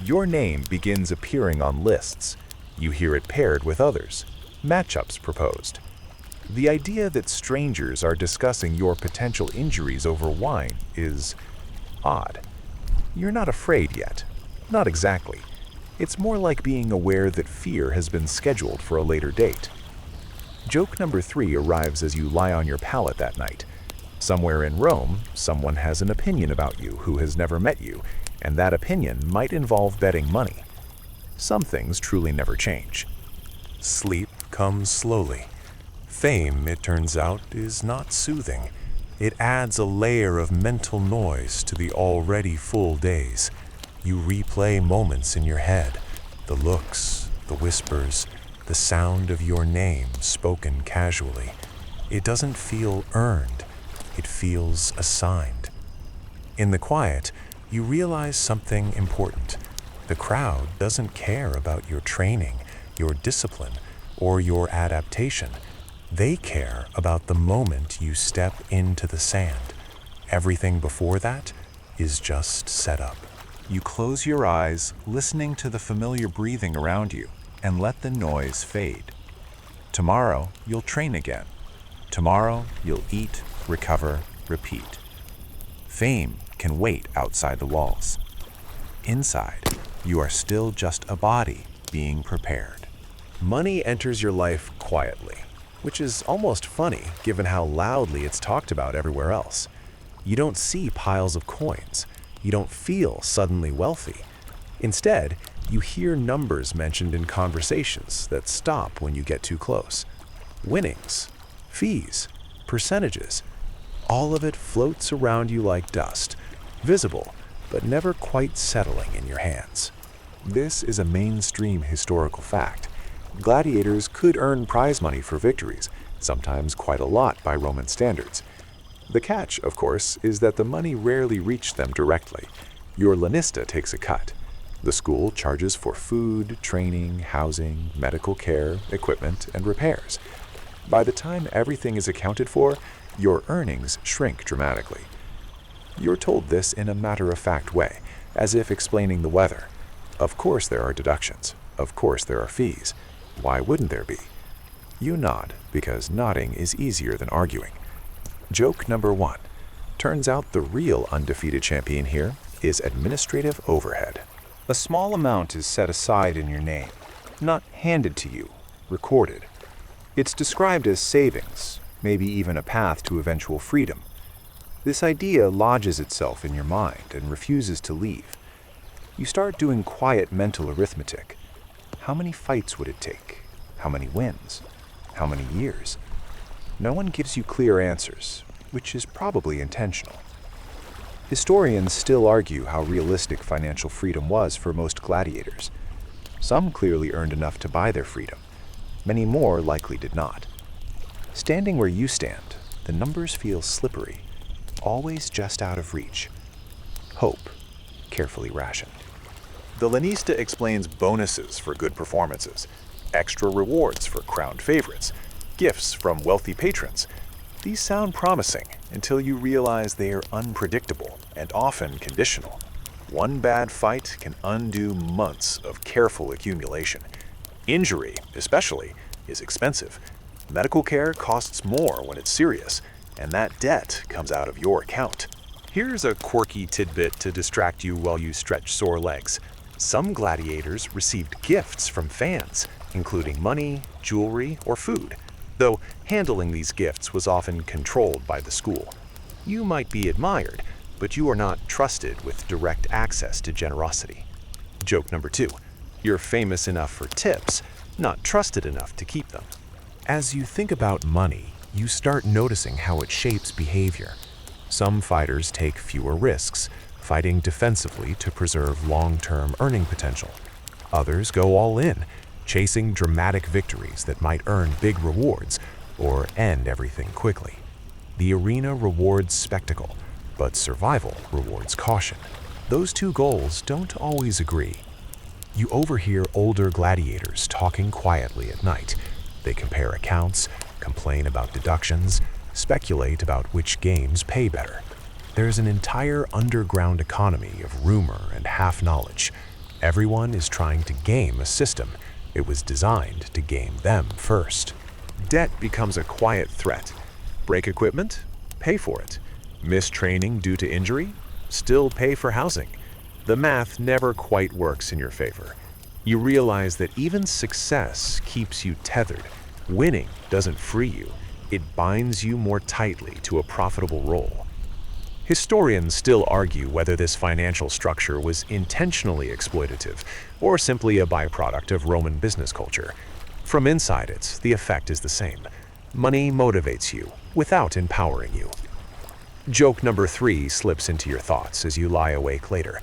Your name begins appearing on lists. You hear it paired with others. Matchups proposed. The idea that strangers are discussing your potential injuries over wine is odd. You're not afraid yet. Not exactly. It's more like being aware that fear has been scheduled for a later date. Joke number 3 arrives as you lie on your pallet that night. Somewhere in Rome, someone has an opinion about you who has never met you, and that opinion might involve betting money. Some things truly never change. Sleep comes slowly. Fame, it turns out, is not soothing. It adds a layer of mental noise to the already full days. You replay moments in your head, the looks, the whispers, the sound of your name spoken casually. It doesn't feel earned, it feels assigned. In the quiet, you realize something important. The crowd doesn't care about your training, your discipline, or your adaptation. They care about the moment you step into the sand. Everything before that is just set up. You close your eyes, listening to the familiar breathing around you, and let the noise fade. Tomorrow, you'll train again. Tomorrow, you'll eat, recover, repeat. Fame can wait outside the walls. Inside, you are still just a body being prepared. Money enters your life quietly, which is almost funny given how loudly it's talked about everywhere else. You don't see piles of coins. You don't feel suddenly wealthy. Instead, you hear numbers mentioned in conversations that stop when you get too close. Winnings, fees, percentages, all of it floats around you like dust, visible, but never quite settling in your hands. This is a mainstream historical fact. Gladiators could earn prize money for victories, sometimes quite a lot by Roman standards. The catch, of course, is that the money rarely reached them directly. Your lanista takes a cut. The school charges for food, training, housing, medical care, equipment, and repairs. By the time everything is accounted for, your earnings shrink dramatically. You're told this in a matter-of-fact way, as if explaining the weather. Of course there are deductions. Of course there are fees. Why wouldn't there be? You nod, because nodding is easier than arguing. Joke number 1. Turns out the real undefeated champion here is administrative overhead. A small amount is set aside in your name, not handed to you, recorded. It's described as savings, maybe even a path to eventual freedom. This idea lodges itself in your mind and refuses to leave. You start doing quiet mental arithmetic. How many fights would it take? How many wins? How many years? No one gives you clear answers, which is probably intentional. Historians still argue how realistic financial freedom was for most gladiators. Some clearly earned enough to buy their freedom. Many more likely did not. Standing where you stand, the numbers feel slippery, always just out of reach. Hope, carefully rationed. The lanista explains bonuses for good performances, extra rewards for crowned favorites, gifts from wealthy patrons. These sound promising until you realize they are unpredictable and often conditional. One bad fight can undo months of careful accumulation. Injury, especially, is expensive. Medical care costs more when it's serious, and that debt comes out of your account. Here's a quirky tidbit to distract you while you stretch sore legs. Some gladiators received gifts from fans, including money, jewelry, or food, though handling these gifts was often controlled by the school. You might be admired, but you are not trusted with direct access to generosity. Joke number 2. You're famous enough for tips, not trusted enough to keep them. As you think about money, you start noticing how it shapes behavior. Some fighters take fewer risks, fighting defensively to preserve long-term earning potential. Others go all in, chasing dramatic victories that might earn big rewards or end everything quickly. The arena rewards spectacle, but survival rewards caution. Those two goals don't always agree. You overhear older gladiators talking quietly at night. They compare accounts, complain about deductions, speculate about which games pay better. There's an entire underground economy of rumor and half-knowledge. Everyone is trying to game a system. It was designed to game them first. Debt becomes a quiet threat. Break equipment? Pay for it. Miss training due to injury? Still pay for housing. The math never quite works in your favor. You realize that even success keeps you tethered. Winning doesn't free you. It binds you more tightly to a profitable role. Historians still argue whether this financial structure was intentionally exploitative or simply a byproduct of Roman business culture. From inside it, the effect is the same. Money motivates you without empowering you. Joke number 3 slips into your thoughts as you lie awake later.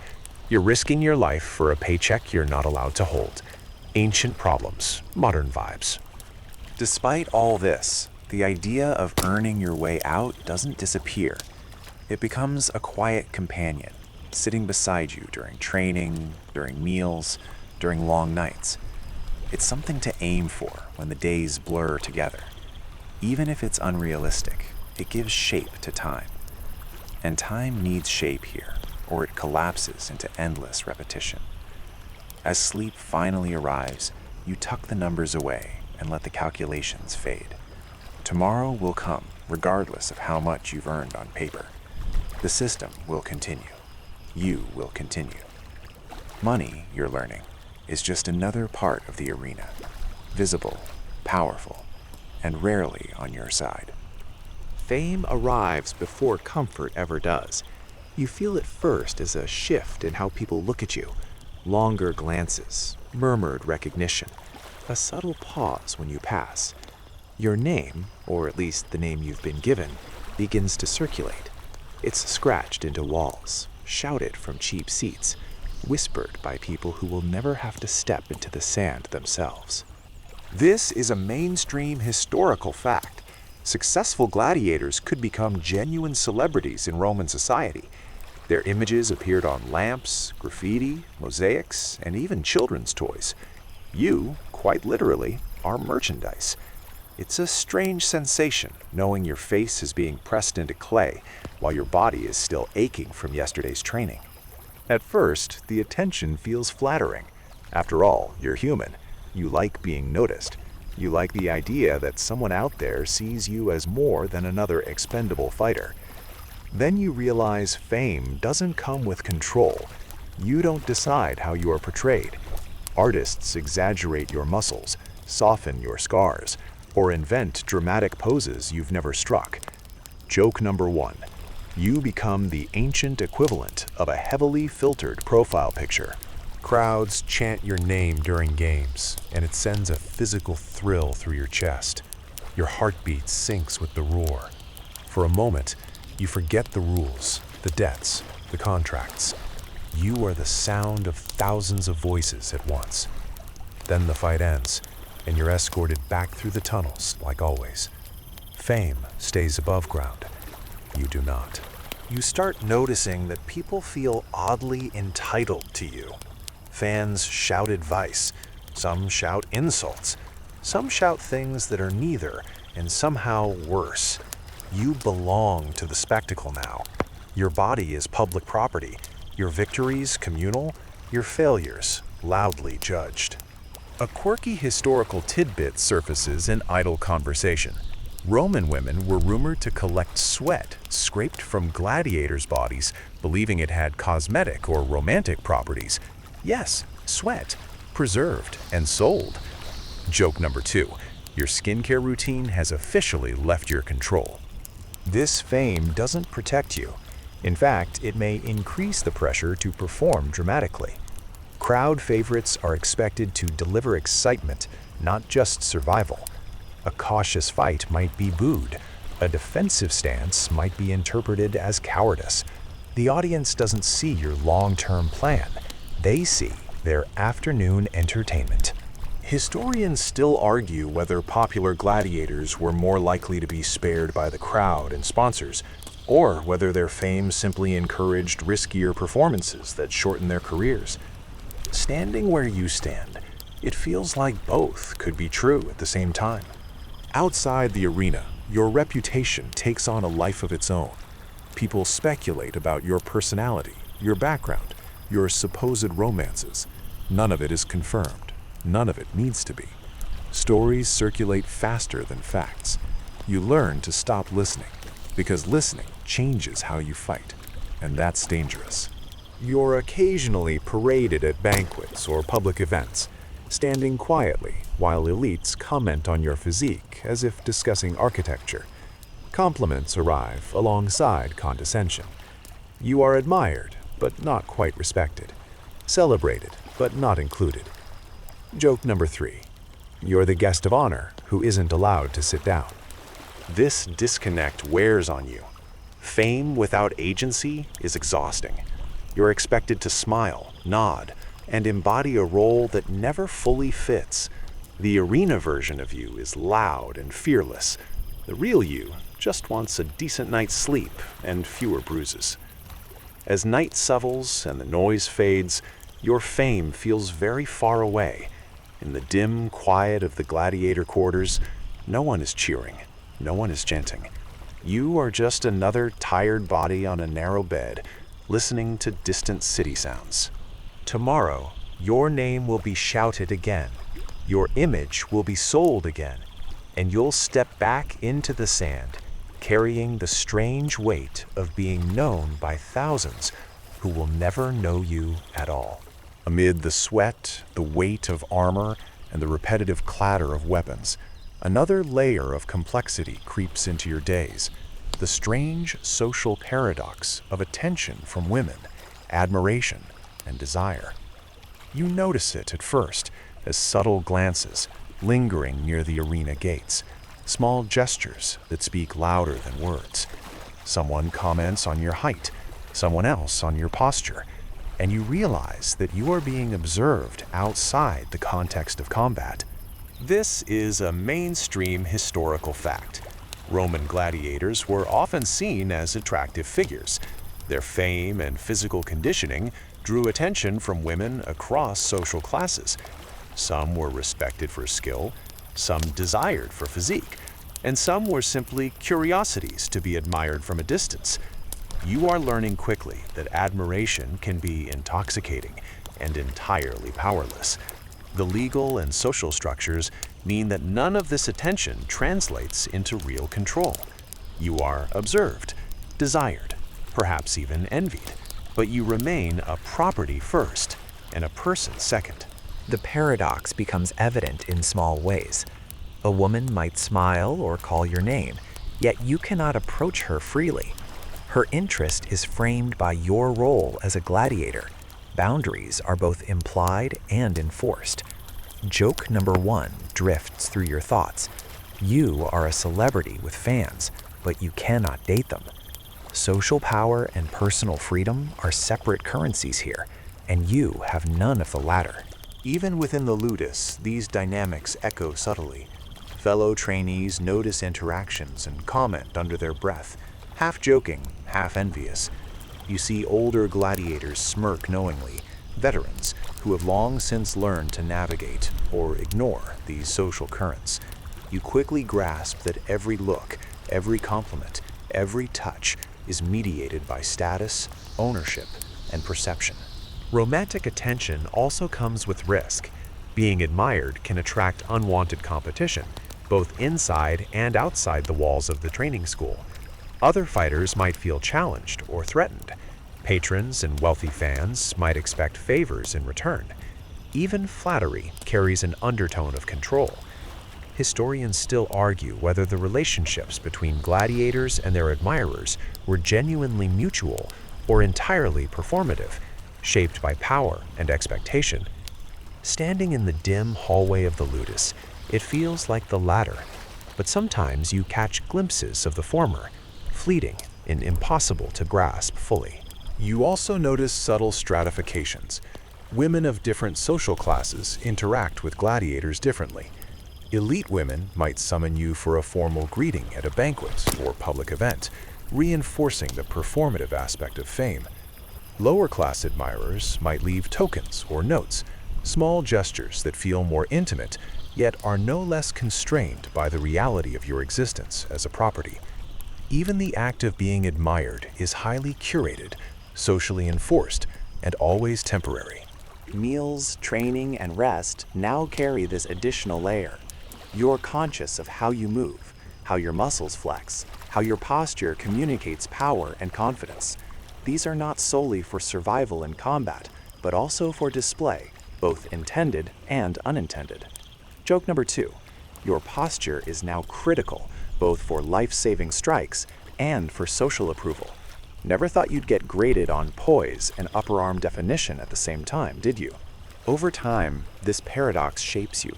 You're risking your life for a paycheck you're not allowed to hold. Ancient problems, modern vibes. Despite all this, the idea of earning your way out doesn't disappear. It becomes a quiet companion, sitting beside you during training, during meals, during long nights. It's something to aim for when the days blur together. Even if it's unrealistic, it gives shape to time. And time needs shape here, or it collapses into endless repetition. As sleep finally arrives, you tuck the numbers away and let the calculations fade. Tomorrow will come, regardless of how much you've earned on paper. The system will continue. You will continue. Money, you're learning, is just another part of the arena. Visible, powerful, and rarely on your side. Fame arrives before comfort ever does. You feel it first as a shift in how people look at you. Longer glances, murmured recognition, a subtle pause when you pass. Your name, or at least the name you've been given, begins to circulate. It's scratched into walls, shouted from cheap seats, whispered by people who will never have to step into the sand themselves. This is a mainstream historical fact. Successful gladiators could become genuine celebrities in Roman society. Their images appeared on lamps, graffiti, mosaics, and even children's toys. You, quite literally, are merchandise. It's a strange sensation knowing your face is being pressed into clay while your body is still aching from yesterday's training. At first, the attention feels flattering. After all, you're human. You like being noticed. You like the idea that someone out there sees you as more than another expendable fighter. Then you realize fame doesn't come with control. You don't decide how you are portrayed. Artists exaggerate your muscles, soften your scars, or invent dramatic poses you've never struck. Joke number 1. You become the ancient equivalent of a heavily filtered profile picture. Crowds chant your name during games, and it sends a physical thrill through your chest. Your heartbeat syncs with the roar. For a moment, you forget the rules, the debts, the contracts. You are the sound of thousands of voices at once. Then the fight ends, and you're escorted back through the tunnels like always. Fame stays above ground. You do not. You start noticing that people feel oddly entitled to you. Fans shout advice. Some shout insults. Some shout things that are neither, and somehow worse. You belong to the spectacle now. Your body is public property. Your victories communal. Your failures loudly judged. A quirky historical tidbit surfaces in idle conversation. Roman women were rumored to collect sweat scraped from gladiators' bodies, believing it had cosmetic or romantic properties. Yes, sweat, preserved and sold. Joke number 2. Your skincare routine has officially left your control. This fame doesn't protect you. In fact, it may increase the pressure to perform dramatically. Crowd favorites are expected to deliver excitement, not just survival. A cautious fight might be booed. A defensive stance might be interpreted as cowardice. The audience doesn't see your long-term plan. They see their afternoon entertainment. Historians still argue whether popular gladiators were more likely to be spared by the crowd and sponsors, or whether their fame simply encouraged riskier performances that shortened their careers. Standing where you stand, it feels like both could be true at the same time. Outside the arena, your reputation takes on a life of its own. People speculate about your personality, your background, your supposed romances. None of it is confirmed. None of it needs to be. Stories circulate faster than facts. You learn to stop listening, because listening changes how you fight, and that's dangerous. You're occasionally paraded at banquets or public events, standing quietly while elites comment on your physique as if discussing architecture. Compliments arrive alongside condescension. You are admired, but not quite respected. Celebrated, but not included. Joke number 3. You're the guest of honor who isn't allowed to sit down. This disconnect wears on you. Fame without agency is exhausting. You're expected to smile, nod, and embody a role that never fully fits. The arena version of you is loud and fearless. The real you just wants a decent night's sleep and fewer bruises. As night sevels and the noise fades, your fame feels very far away. In the dim quiet of the gladiator quarters, no one is cheering, no one is chanting. You are just another tired body on a narrow bed, listening to distant city sounds. Tomorrow, your name will be shouted again. Your image will be sold again, and you'll step back into the sand, carrying the strange weight of being known by thousands who will never know you at all. Amid the sweat, the weight of armor, and the repetitive clatter of weapons, another layer of complexity creeps into your days. The strange social paradox of attention from women, admiration, and desire. You notice it at first as subtle glances lingering near the arena gates, small gestures that speak louder than words. Someone comments on your height, someone else on your posture, and you realize that you are being observed outside the context of combat. This is a mainstream historical fact. Roman gladiators were often seen as attractive figures. Their fame and physical conditioning drew attention from women across social classes. Some were respected for skill, some desired for physique, and some were simply curiosities to be admired from a distance. You are learning quickly that admiration can be intoxicating and entirely powerless. The legal and social structures mean that none of this attention translates into real control. You are observed, desired, perhaps even envied, but you remain a property first and a person second. The paradox becomes evident in small ways. A woman might smile or call your name, yet you cannot approach her freely. Her interest is framed by your role as a gladiator. Boundaries are both implied and enforced. Joke number 1 drifts through your thoughts. You are a celebrity with fans, but you cannot date them. Social power and personal freedom are separate currencies here, and you have none of the latter. Even within the ludus, these dynamics echo subtly. Fellow trainees notice interactions and comment under their breath, half joking, half envious. You see older gladiators smirk knowingly, veterans who have long since learned to navigate or ignore these social currents. You quickly grasp that every look, every compliment, every touch is mediated by status, ownership, and perception. Romantic attention also comes with risk. Being admired can attract unwanted competition, both inside and outside the walls of the training school. Other fighters might feel challenged or threatened. Patrons and wealthy fans might expect favors in return. Even flattery carries an undertone of control. Historians still argue whether the relationships between gladiators and their admirers were genuinely mutual or entirely performative, shaped by power and expectation. Standing in the dim hallway of the ludus, it feels like the latter, but sometimes you catch glimpses of the former, fleeting and impossible to grasp fully. You also notice subtle stratifications. Women of different social classes interact with gladiators differently. Elite women might summon you for a formal greeting at a banquet or public event, reinforcing the performative aspect of fame. Lower-class admirers might leave tokens or notes, small gestures that feel more intimate, yet are no less constrained by the reality of your existence as a property. Even the act of being admired is highly curated, socially enforced, and always temporary. Meals, training, and rest now carry this additional layer. You're conscious of how you move, how your muscles flex, how your posture communicates power and confidence. These are not solely for survival in combat, but also for display, both intended and unintended. Joke number 2. Your posture is now critical, both for life-saving strikes and for social approval. Never thought you'd get graded on poise and upper arm definition at the same time, did you? Over time, this paradox shapes you.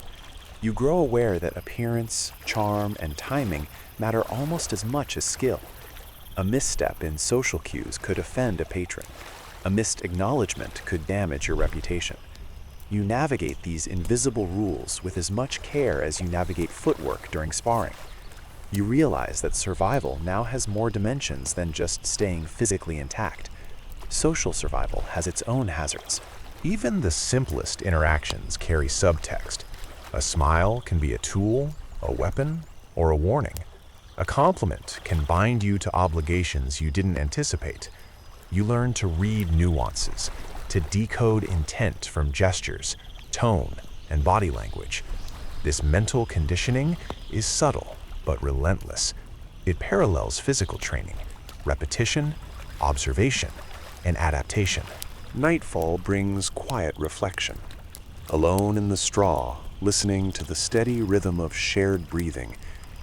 You grow aware that appearance, charm, and timing matter almost as much as skill. A misstep in social cues could offend a patron. A missed acknowledgement could damage your reputation. You navigate these invisible rules with as much care as you navigate footwork during sparring. You realize that survival now has more dimensions than just staying physically intact. Social survival has its own hazards. Even the simplest interactions carry subtext. A smile can be a tool, a weapon, or a warning. A compliment can bind you to obligations you didn't anticipate. You learn to read nuances, to decode intent from gestures, tone, and body language. This mental conditioning is subtle but relentless. It parallels physical training, repetition, observation, and adaptation. Nightfall brings quiet reflection. Alone in the straw, listening to the steady rhythm of shared breathing,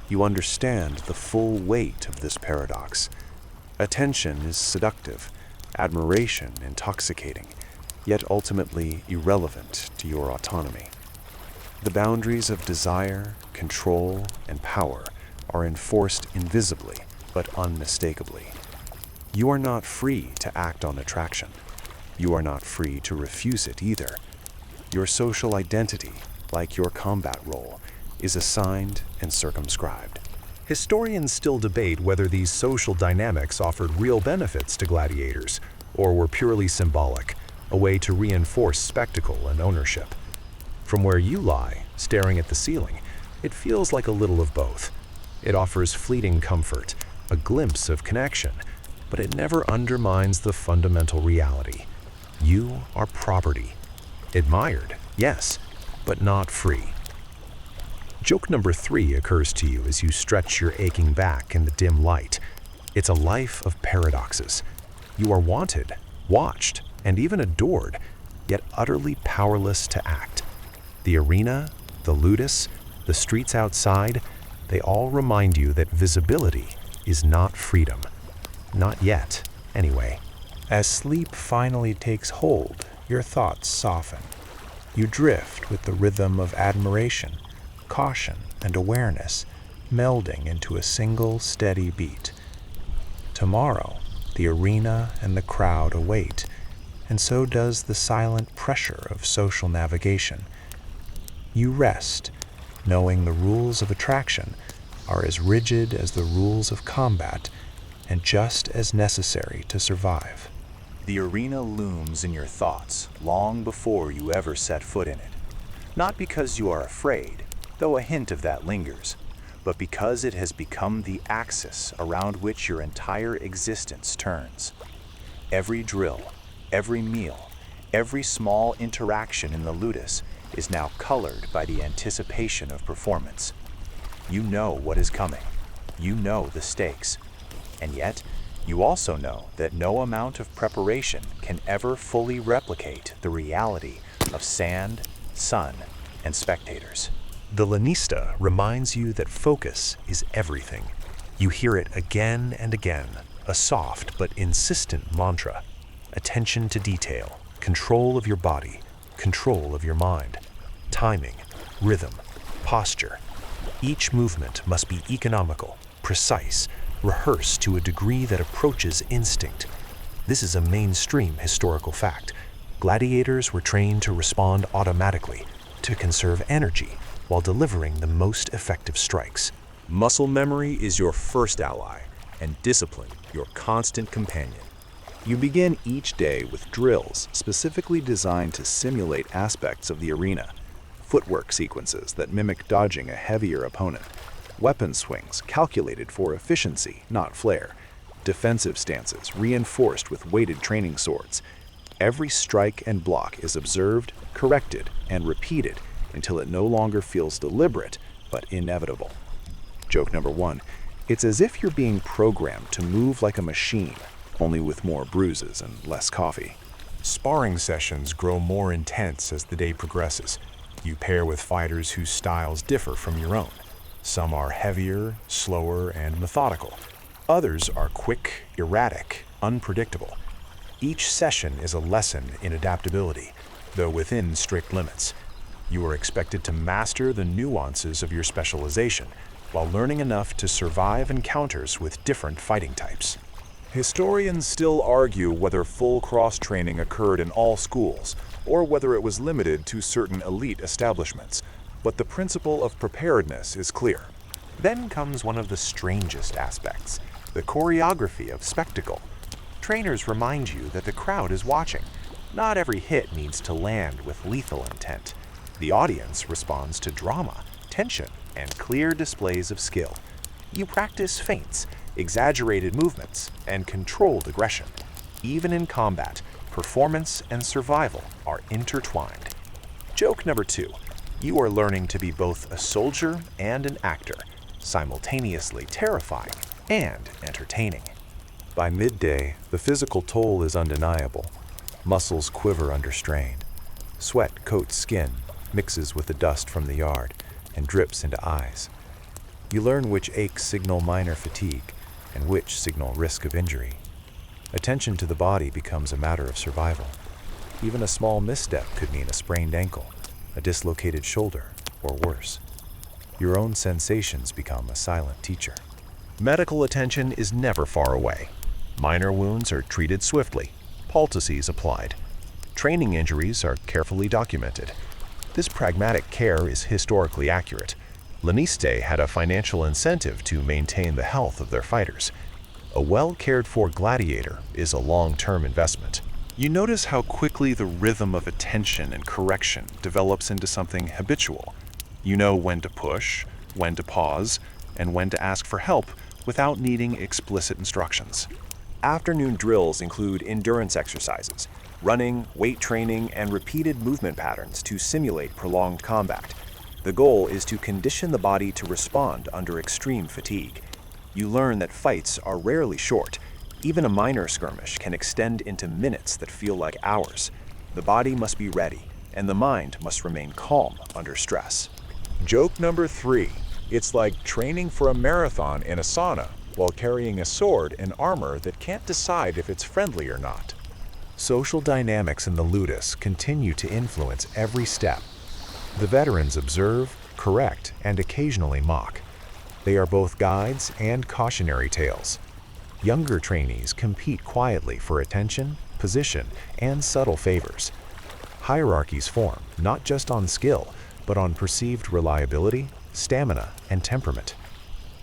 you understand the full weight of this paradox. Attention is seductive, admiration intoxicating, yet ultimately irrelevant to your autonomy. The boundaries of desire, control, and power are enforced invisibly but unmistakably. You are not free to act on attraction. You are not free to refuse it either. Your social identity, like your combat role, is assigned and circumscribed. Historians still debate whether these social dynamics offered real benefits to gladiators or were purely symbolic, a way to reinforce spectacle and ownership. From where you lie, staring at the ceiling, it feels like a little of both. It offers fleeting comfort, a glimpse of connection, but it never undermines the fundamental reality. You are property. Admired, yes, but not free. Joke number 3 occurs to you as you stretch your aching back in the dim light. It's a life of paradoxes. You are wanted, watched, and even adored, yet utterly powerless to act. The arena, the ludus, the streets outside, they all remind you that visibility is not freedom. Not yet, anyway. As sleep finally takes hold, your thoughts soften. You drift with the rhythm of admiration, caution, and awareness, melding into a single steady beat. Tomorrow, the arena and the crowd await, and so does the silent pressure of social navigation. You rest, knowing the rules of attraction are as rigid as the rules of combat and just as necessary to survive. The arena looms in your thoughts long before you ever set foot in it. Not because you are afraid, though a hint of that lingers, but because it has become the axis around which your entire existence turns. Every drill, every meal, every small interaction in the ludus is now colored by the anticipation of performance. You know what is coming. You know the stakes. And yet, you also know that no amount of preparation can ever fully replicate the reality of sand, sun, and spectators. The lanista reminds you that focus is everything. You hear it again and again, a soft but insistent mantra. Attention to detail, control of your body, control of your mind, timing, rhythm, posture. Each movement must be economical, precise, rehearsed to a degree that approaches instinct. This is a mainstream historical fact. Gladiators were trained to respond automatically, to conserve energy while delivering the most effective strikes. Muscle memory is your first ally, and discipline your constant companion. You begin each day with drills specifically designed to simulate aspects of the arena, footwork sequences that mimic dodging a heavier opponent, weapon swings calculated for efficiency, not flair, defensive stances reinforced with weighted training swords. Every strike and block is observed, corrected, and repeated until it no longer feels deliberate, but inevitable. Joke number 1. It's as if you're being programmed to move like a machine, only with more bruises and less coffee. Sparring sessions grow more intense as the day progresses. You pair with fighters whose styles differ from your own. Some are heavier, slower, and methodical. Others are quick, erratic, unpredictable. Each session is a lesson in adaptability, though within strict limits. You are expected to master the nuances of your specialization, while learning enough to survive encounters with different fighting types. Historians still argue whether full cross-training occurred in all schools, or whether it was limited to certain elite establishments, but the principle of preparedness is clear. Then comes one of the strangest aspects, the choreography of spectacle. Trainers remind you that the crowd is watching. Not every hit needs to land with lethal intent. The audience responds to drama, tension, and clear displays of skill. You practice feints, exaggerated movements, and controlled aggression. Even in combat, performance and survival are intertwined. Joke number 2. You are learning to be both a soldier and an actor, simultaneously terrifying and entertaining. By midday, the physical toll is undeniable. Muscles quiver under strain. Sweat coats skin, mixes with the dust from the yard, and drips into eyes. You learn which aches signal minor fatigue and which signal risk of injury. Attention to the body becomes a matter of survival. Even a small misstep could mean a sprained ankle, a dislocated shoulder, or worse. Your own sensations become a silent teacher. Medical attention is never far away. Minor wounds are treated swiftly, poultices applied. Training injuries are carefully documented. This pragmatic care is historically accurate. Lanista had a financial incentive to maintain the health of their fighters. A well-cared-for gladiator is a long-term investment. You notice how quickly the rhythm of attention and correction develops into something habitual. You know when to push, when to pause, and when to ask for help without needing explicit instructions. Afternoon drills include endurance exercises, running, weight training, and repeated movement patterns to simulate prolonged combat. The goal is to condition the body to respond under extreme fatigue. You learn that fights are rarely short. Even a minor skirmish can extend into minutes that feel like hours. The body must be ready, and the mind must remain calm under stress. Joke number 3. It's like training for a marathon in a sauna while carrying a sword and armor that can't decide if it's friendly or not. Social dynamics in the ludus continue to influence every step. The veterans observe, correct, and occasionally mock. They are both guides and cautionary tales. Younger trainees compete quietly for attention, position, and subtle favors. Hierarchies form, not just on skill, but on perceived reliability, stamina, and temperament.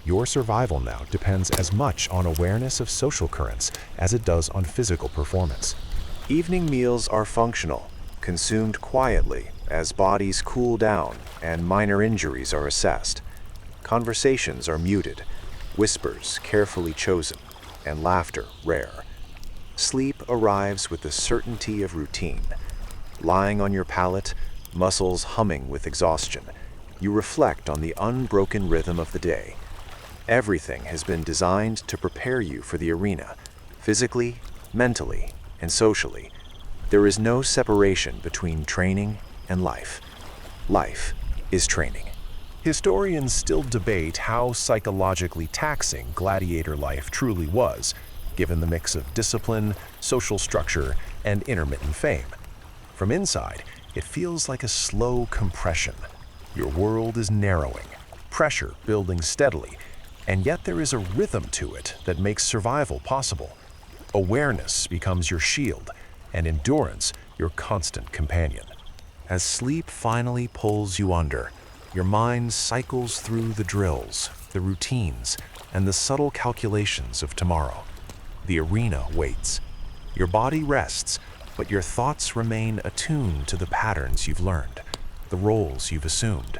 Your survival now depends as much on awareness of social currents as it does on physical performance. Evening meals are functional, consumed quietly as bodies cool down and minor injuries are assessed. Conversations are muted, whispers carefully chosen, and laughter rare. Sleep arrives with the certainty of routine. Lying on your pallet, muscles humming with exhaustion, you reflect on the unbroken rhythm of the day. Everything has been designed to prepare you for the arena, physically, mentally, and socially. There is no separation between training and life. Life is training. Historians still debate how psychologically taxing gladiator life truly was, given the mix of discipline, social structure, and intermittent fame. From inside, it feels like a slow compression. Your world is narrowing, pressure building steadily, and yet there is a rhythm to it that makes survival possible. Awareness becomes your shield, and endurance your constant companion. As sleep finally pulls you under, your mind cycles through the drills, the routines, and the subtle calculations of tomorrow. The arena waits. Your body rests, but your thoughts remain attuned to the patterns you've learned, the roles you've assumed,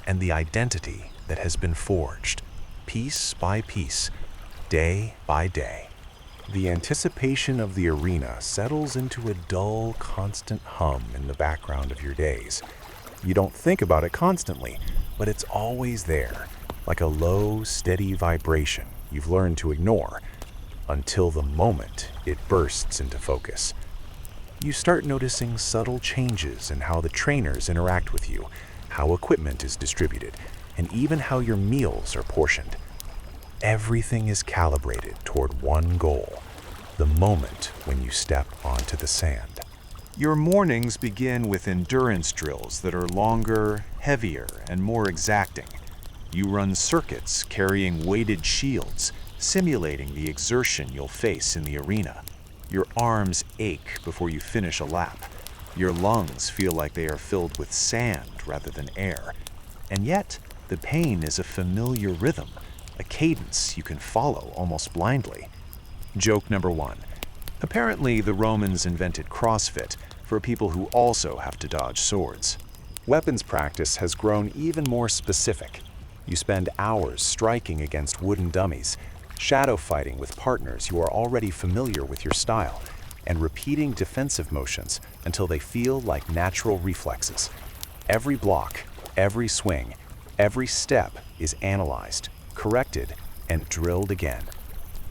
and the identity that has been forged, piece by piece, day by day. The anticipation of the arena settles into a dull, constant hum in the background of your days. You don't think about it constantly, but it's always there, like a low, steady vibration you've learned to ignore, until the moment it bursts into focus. You start noticing subtle changes in how the trainers interact with you, how equipment is distributed, and even how your meals are portioned. Everything is calibrated toward one goal, the moment when you step onto the sand. Your mornings begin with endurance drills that are longer, heavier, and more exacting. You run circuits carrying weighted shields, simulating the exertion you'll face in the arena. Your arms ache before you finish a lap. Your lungs feel like they are filled with sand rather than air. And yet, the pain is a familiar rhythm, a cadence you can follow almost blindly. Joke number 1. Apparently, the Romans invented CrossFit for people who also have to dodge swords. Weapons practice has grown even more specific. You spend hours striking against wooden dummies, shadow fighting with partners who are already familiar with your style, and repeating defensive motions until they feel like natural reflexes. Every block, every swing, every step is analyzed, corrected, and drilled again.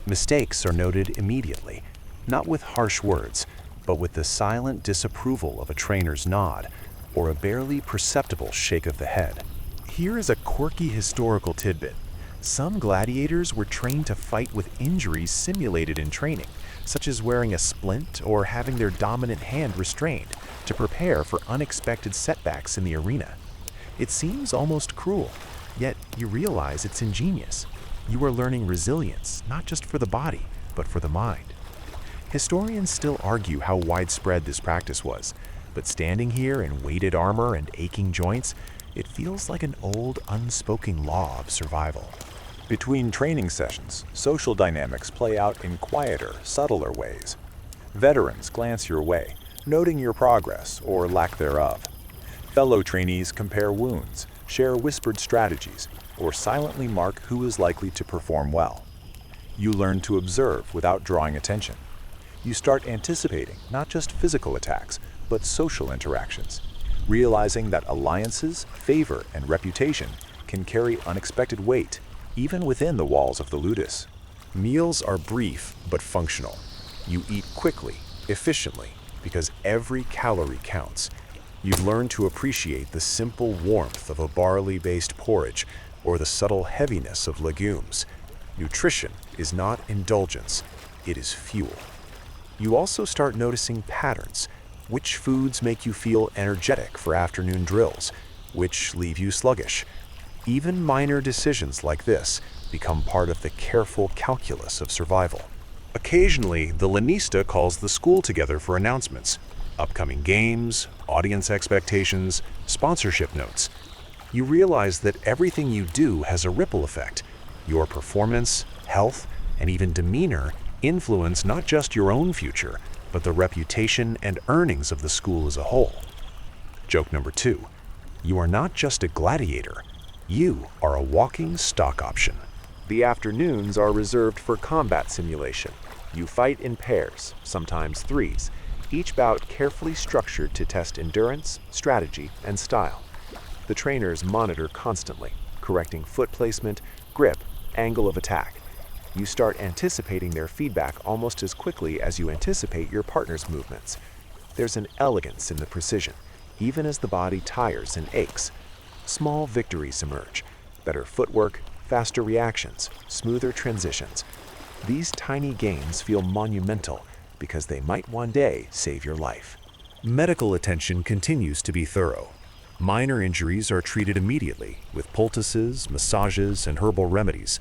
Mistakes are noted immediately, not with harsh words, but with the silent disapproval of a trainer's nod or a barely perceptible shake of the head. Here is a quirky historical tidbit. Some gladiators were trained to fight with injuries simulated in training, such as wearing a splint or having their dominant hand restrained to prepare for unexpected setbacks in the arena. It seems almost cruel, yet you realize it's ingenious. You are learning resilience, not just for the body, but for the mind. Historians still argue how widespread this practice was, but standing here in weighted armor and aching joints, it feels like an old, unspoken law of survival. Between training sessions, social dynamics play out in quieter, subtler ways. Veterans glance your way, noting your progress or lack thereof. Fellow trainees compare wounds, share whispered strategies, or silently mark who is likely to perform well. You learn to observe without drawing attention. You start anticipating not just physical attacks, but social interactions, realizing that alliances, favor, and reputation can carry unexpected weight, even within the walls of the ludus. Meals are brief but functional. You eat quickly, efficiently, because every calorie counts. You've learned to appreciate the simple warmth of a barley-based porridge or the subtle heaviness of legumes. Nutrition is not indulgence, it is fuel. You also start noticing patterns. Which foods make you feel energetic for afternoon drills? Which leave you sluggish? Even minor decisions like this become part of the careful calculus of survival. Occasionally, the lanista calls the school together for announcements, upcoming games, audience expectations, sponsorship notes. You realize that everything you do has a ripple effect. Your performance, health, and even demeanor influence not just your own future, but the reputation and earnings of the school as a whole. Joke number 2. You are not just a gladiator. You are a walking stock option. The afternoons are reserved for combat simulation. You fight in pairs, sometimes threes, each bout carefully structured to test endurance, strategy, and style. The trainers monitor constantly, correcting foot placement, grip, angle of attack. You start anticipating their feedback almost as quickly as you anticipate your partner's movements. There's an elegance in the precision, even as the body tires and aches. Small victories emerge: better footwork, faster reactions, smoother transitions. These tiny gains feel monumental because they might one day save your life. Medical attention continues to be thorough. Minor injuries are treated immediately with poultices, massages, and herbal remedies.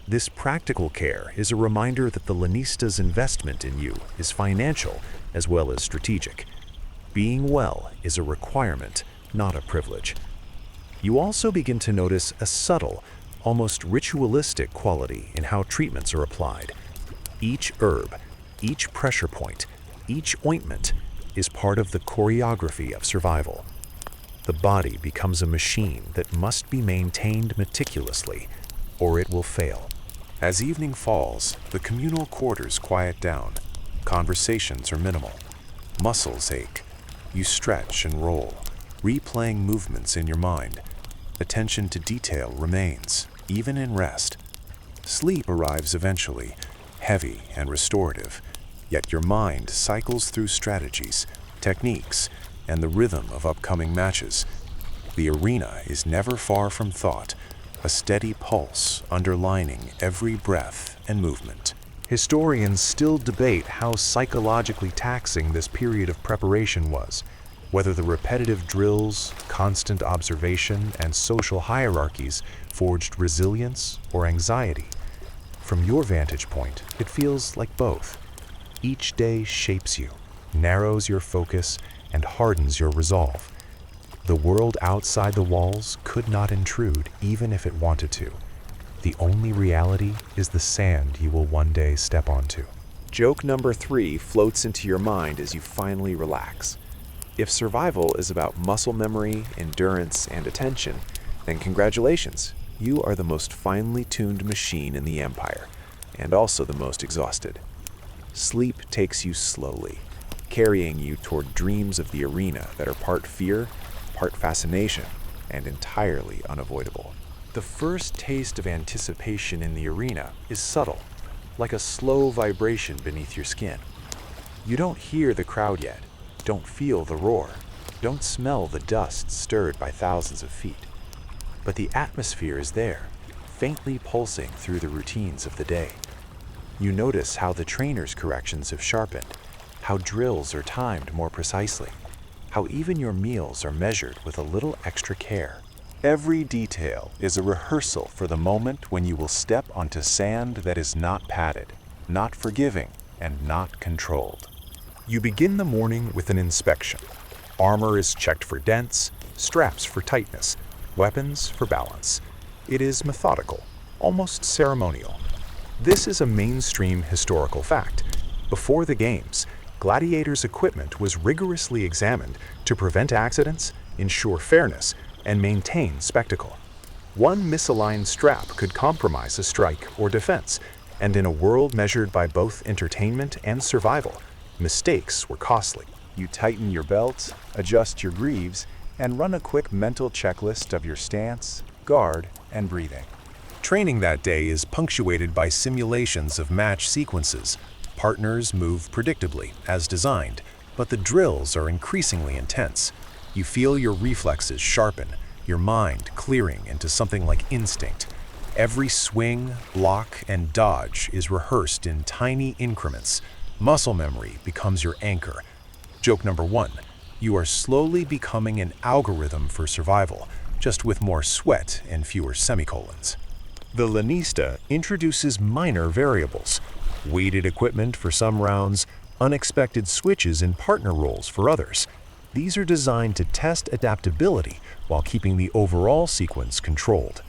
This practical care is a reminder that the lanista's investment in you is financial as well as strategic. Being well is a requirement, not a privilege. You also begin to notice a subtle, almost ritualistic quality in how treatments are applied. Each herb, each pressure point, each ointment is part of the choreography of survival. The body becomes a machine that must be maintained meticulously, or it will fail. As evening falls, the communal quarters quiet down. Conversations are minimal. Muscles ache. You stretch and roll, replaying movements in your mind. Attention to detail remains, even in rest. Sleep arrives eventually, heavy and restorative, yet your mind cycles through strategies, techniques, and the rhythm of upcoming matches. The arena is never far from thought, a steady pulse underlining every breath and movement. Historians still debate how psychologically taxing this period of preparation was, whether the repetitive drills, constant observation, and social hierarchies forged resilience or anxiety. From your vantage point, it feels like both. Each day shapes you, narrows your focus, and hardens your resolve. The world outside the walls could not intrude even if it wanted to. The only reality is the sand you will one day step onto. Joke number 3 floats into your mind as you finally relax. If survival is about muscle memory, endurance, and attention, then congratulations, you are the most finely tuned machine in the Empire, and also the most exhausted. Sleep takes you slowly, carrying you toward dreams of the arena that are part fear, part fascination, and entirely unavoidable. The first taste of anticipation in the arena is subtle, like a slow vibration beneath your skin. You don't hear the crowd yet, don't feel the roar, don't smell the dust stirred by thousands of feet. But the atmosphere is there, faintly pulsing through the routines of the day. You notice how the trainer's corrections have sharpened, how drills are timed more precisely, how even your meals are measured with a little extra care. Every detail is a rehearsal for the moment when you will step onto sand that is not padded, not forgiving, and not controlled. You begin the morning with an inspection. Armor is checked for dents, straps for tightness, weapons for balance. It is methodical, almost ceremonial. This is a mainstream historical fact. Before the games, Gladiators' equipment was rigorously examined to prevent accidents, ensure fairness, and maintain spectacle. One misaligned strap could compromise a strike or defense, and in a world measured by both entertainment and survival, mistakes were costly. You tighten your belt, adjust your greaves, and run a quick mental checklist of your stance, guard, and breathing. Training that day is punctuated by simulations of match sequences. Partners move predictably, as designed, but the drills are increasingly intense. You feel your reflexes sharpen, your mind clearing into something like instinct. Every swing, block, and dodge is rehearsed in tiny increments. Muscle memory becomes your anchor. Joke number 1. You are slowly becoming an algorithm for survival, just with more sweat and fewer semicolons. The lanista introduces minor variables. Weighted equipment for some rounds, unexpected switches in partner roles for others. These are designed to test adaptability while keeping the overall sequence controlled.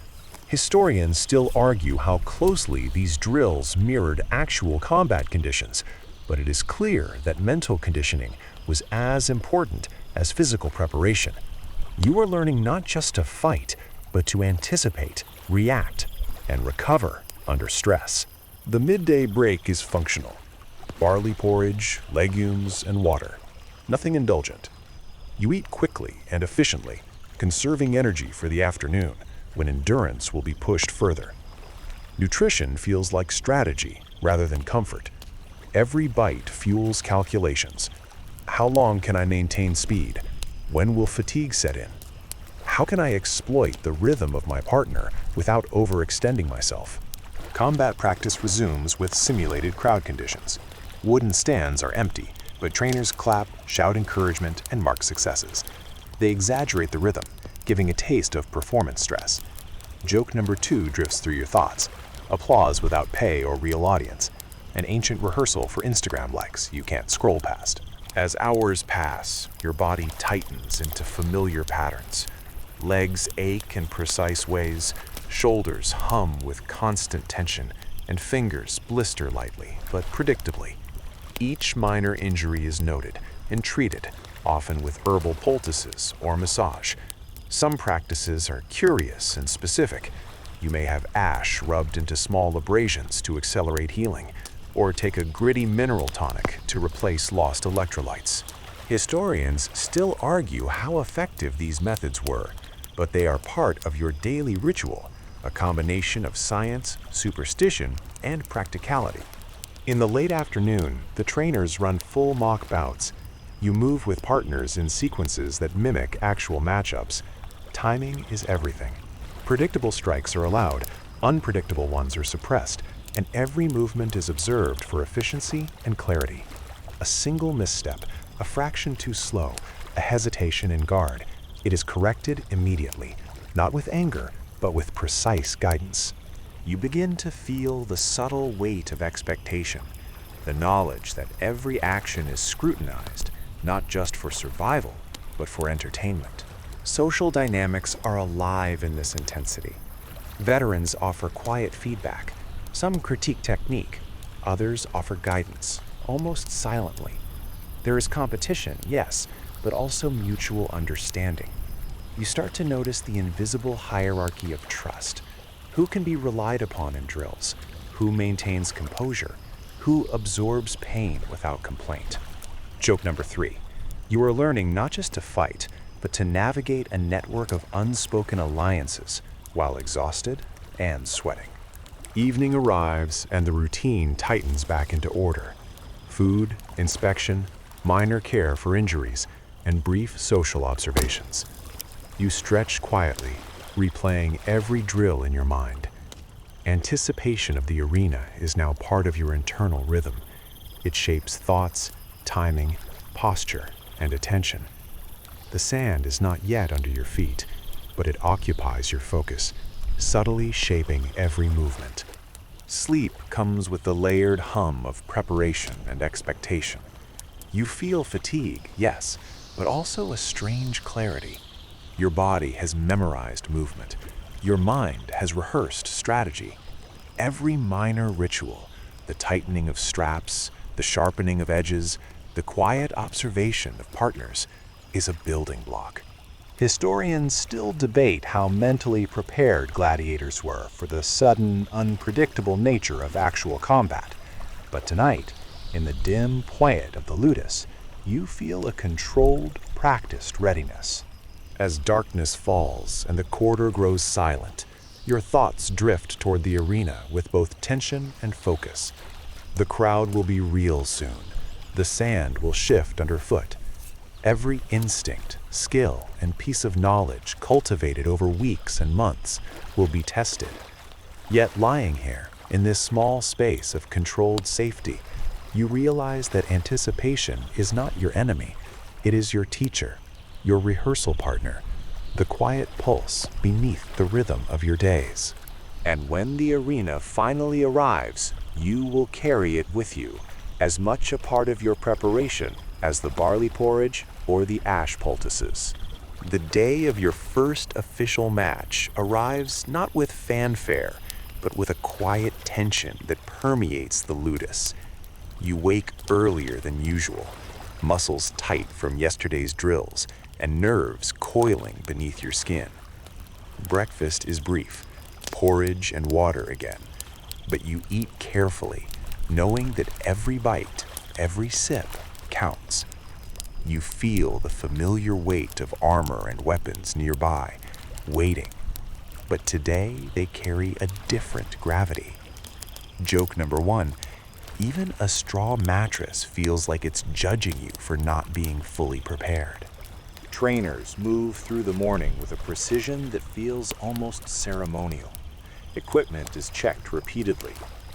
Historians still argue how closely these drills mirrored actual combat conditions, but it is clear that mental conditioning was as important as physical preparation. You are learning not just to fight, but to anticipate, react, and recover under stress. The midday break is functional. Barley porridge, legumes, and water. Nothing indulgent. You eat quickly and efficiently, conserving energy for the afternoon, when endurance will be pushed further. Nutrition feels like strategy rather than comfort. Every bite fuels calculations. How long can I maintain speed? When will fatigue set in? How can I exploit the rhythm of my partner without overextending myself? Combat practice resumes with simulated crowd conditions. Wooden stands are empty, but trainers clap, shout encouragement, and mark successes. They exaggerate the rhythm, giving a taste of performance stress. Joke number 2 drifts through your thoughts. Applause without pay or real audience. An ancient rehearsal for Instagram likes you can't scroll past. As hours pass, your body tightens into familiar patterns. Legs ache in precise ways, shoulders hum with constant tension, and fingers blister lightly, but predictably. Each minor injury is noted and treated, often with herbal poultices or massage. Some practices are curious and specific. You may have ash rubbed into small abrasions to accelerate healing, or take a gritty mineral tonic to replace lost electrolytes. Historians still argue how effective these methods were, but they are part of your daily ritual, a combination of science, superstition, and practicality. In the late afternoon, the trainers run full mock bouts. You move with partners in sequences that mimic actual matchups. Timing is everything. Predictable strikes are allowed, unpredictable ones are suppressed, and every movement is observed for efficiency and clarity. A single misstep, a fraction too slow, a hesitation in guard. It is corrected immediately, not with anger, but with precise guidance. You begin to feel the subtle weight of expectation, the knowledge that every action is scrutinized, not just for survival, but for entertainment. Social dynamics are alive in this intensity. Veterans offer quiet feedback. Some critique technique. Others offer guidance, almost silently. There is competition, yes, but also mutual understanding. You start to notice the invisible hierarchy of trust. Who can be relied upon in drills? Who maintains composure? Who absorbs pain without complaint? Joke number 3. You are learning not just to fight, but to navigate a network of unspoken alliances while exhausted and sweating. Evening arrives and the routine tightens back into order. Food, inspection, minor care for injuries, and brief social observations. You stretch quietly, replaying every drill in your mind. Anticipation of the arena is now part of your internal rhythm. It shapes thoughts, timing, posture, and attention. The sand is not yet under your feet, but it occupies your focus, subtly shaping every movement. Sleep comes with the layered hum of preparation and expectation. You feel fatigue, yes, but also a strange clarity. Your body has memorized movement. Your mind has rehearsed strategy. Every minor ritual, the tightening of straps, the sharpening of edges, the quiet observation of partners, is a building block. Historians still debate how mentally prepared gladiators were for the sudden, unpredictable nature of actual combat. But tonight, in the dim quiet of the ludus, you feel a controlled, practiced readiness. As darkness falls and the quarter grows silent, your thoughts drift toward the arena with both tension and focus. The crowd will be real soon. The sand will shift underfoot. Every instinct, skill, and piece of knowledge cultivated over weeks and months will be tested. Yet lying here, in this small space of controlled safety, you realize that anticipation is not your enemy. It is your teacher, your rehearsal partner, the quiet pulse beneath the rhythm of your days. And when the arena finally arrives, you will carry it with you, as much a part of your preparation as the barley porridge or the ash poultices. The day of your first official match arrives not with fanfare, but with a quiet tension that permeates the ludus. You wake earlier than usual, muscles tight from yesterday's drills, and nerves coiling beneath your skin. Breakfast is brief, porridge and water again, but you eat carefully, knowing that every bite, every sip counts. You feel the familiar weight of armor and weapons nearby, waiting. But today they carry a different gravity. Joke number 1, even a straw mattress feels like it's judging you for not being fully prepared. Trainers move through the morning with a precision that feels almost ceremonial. Equipment is checked repeatedly.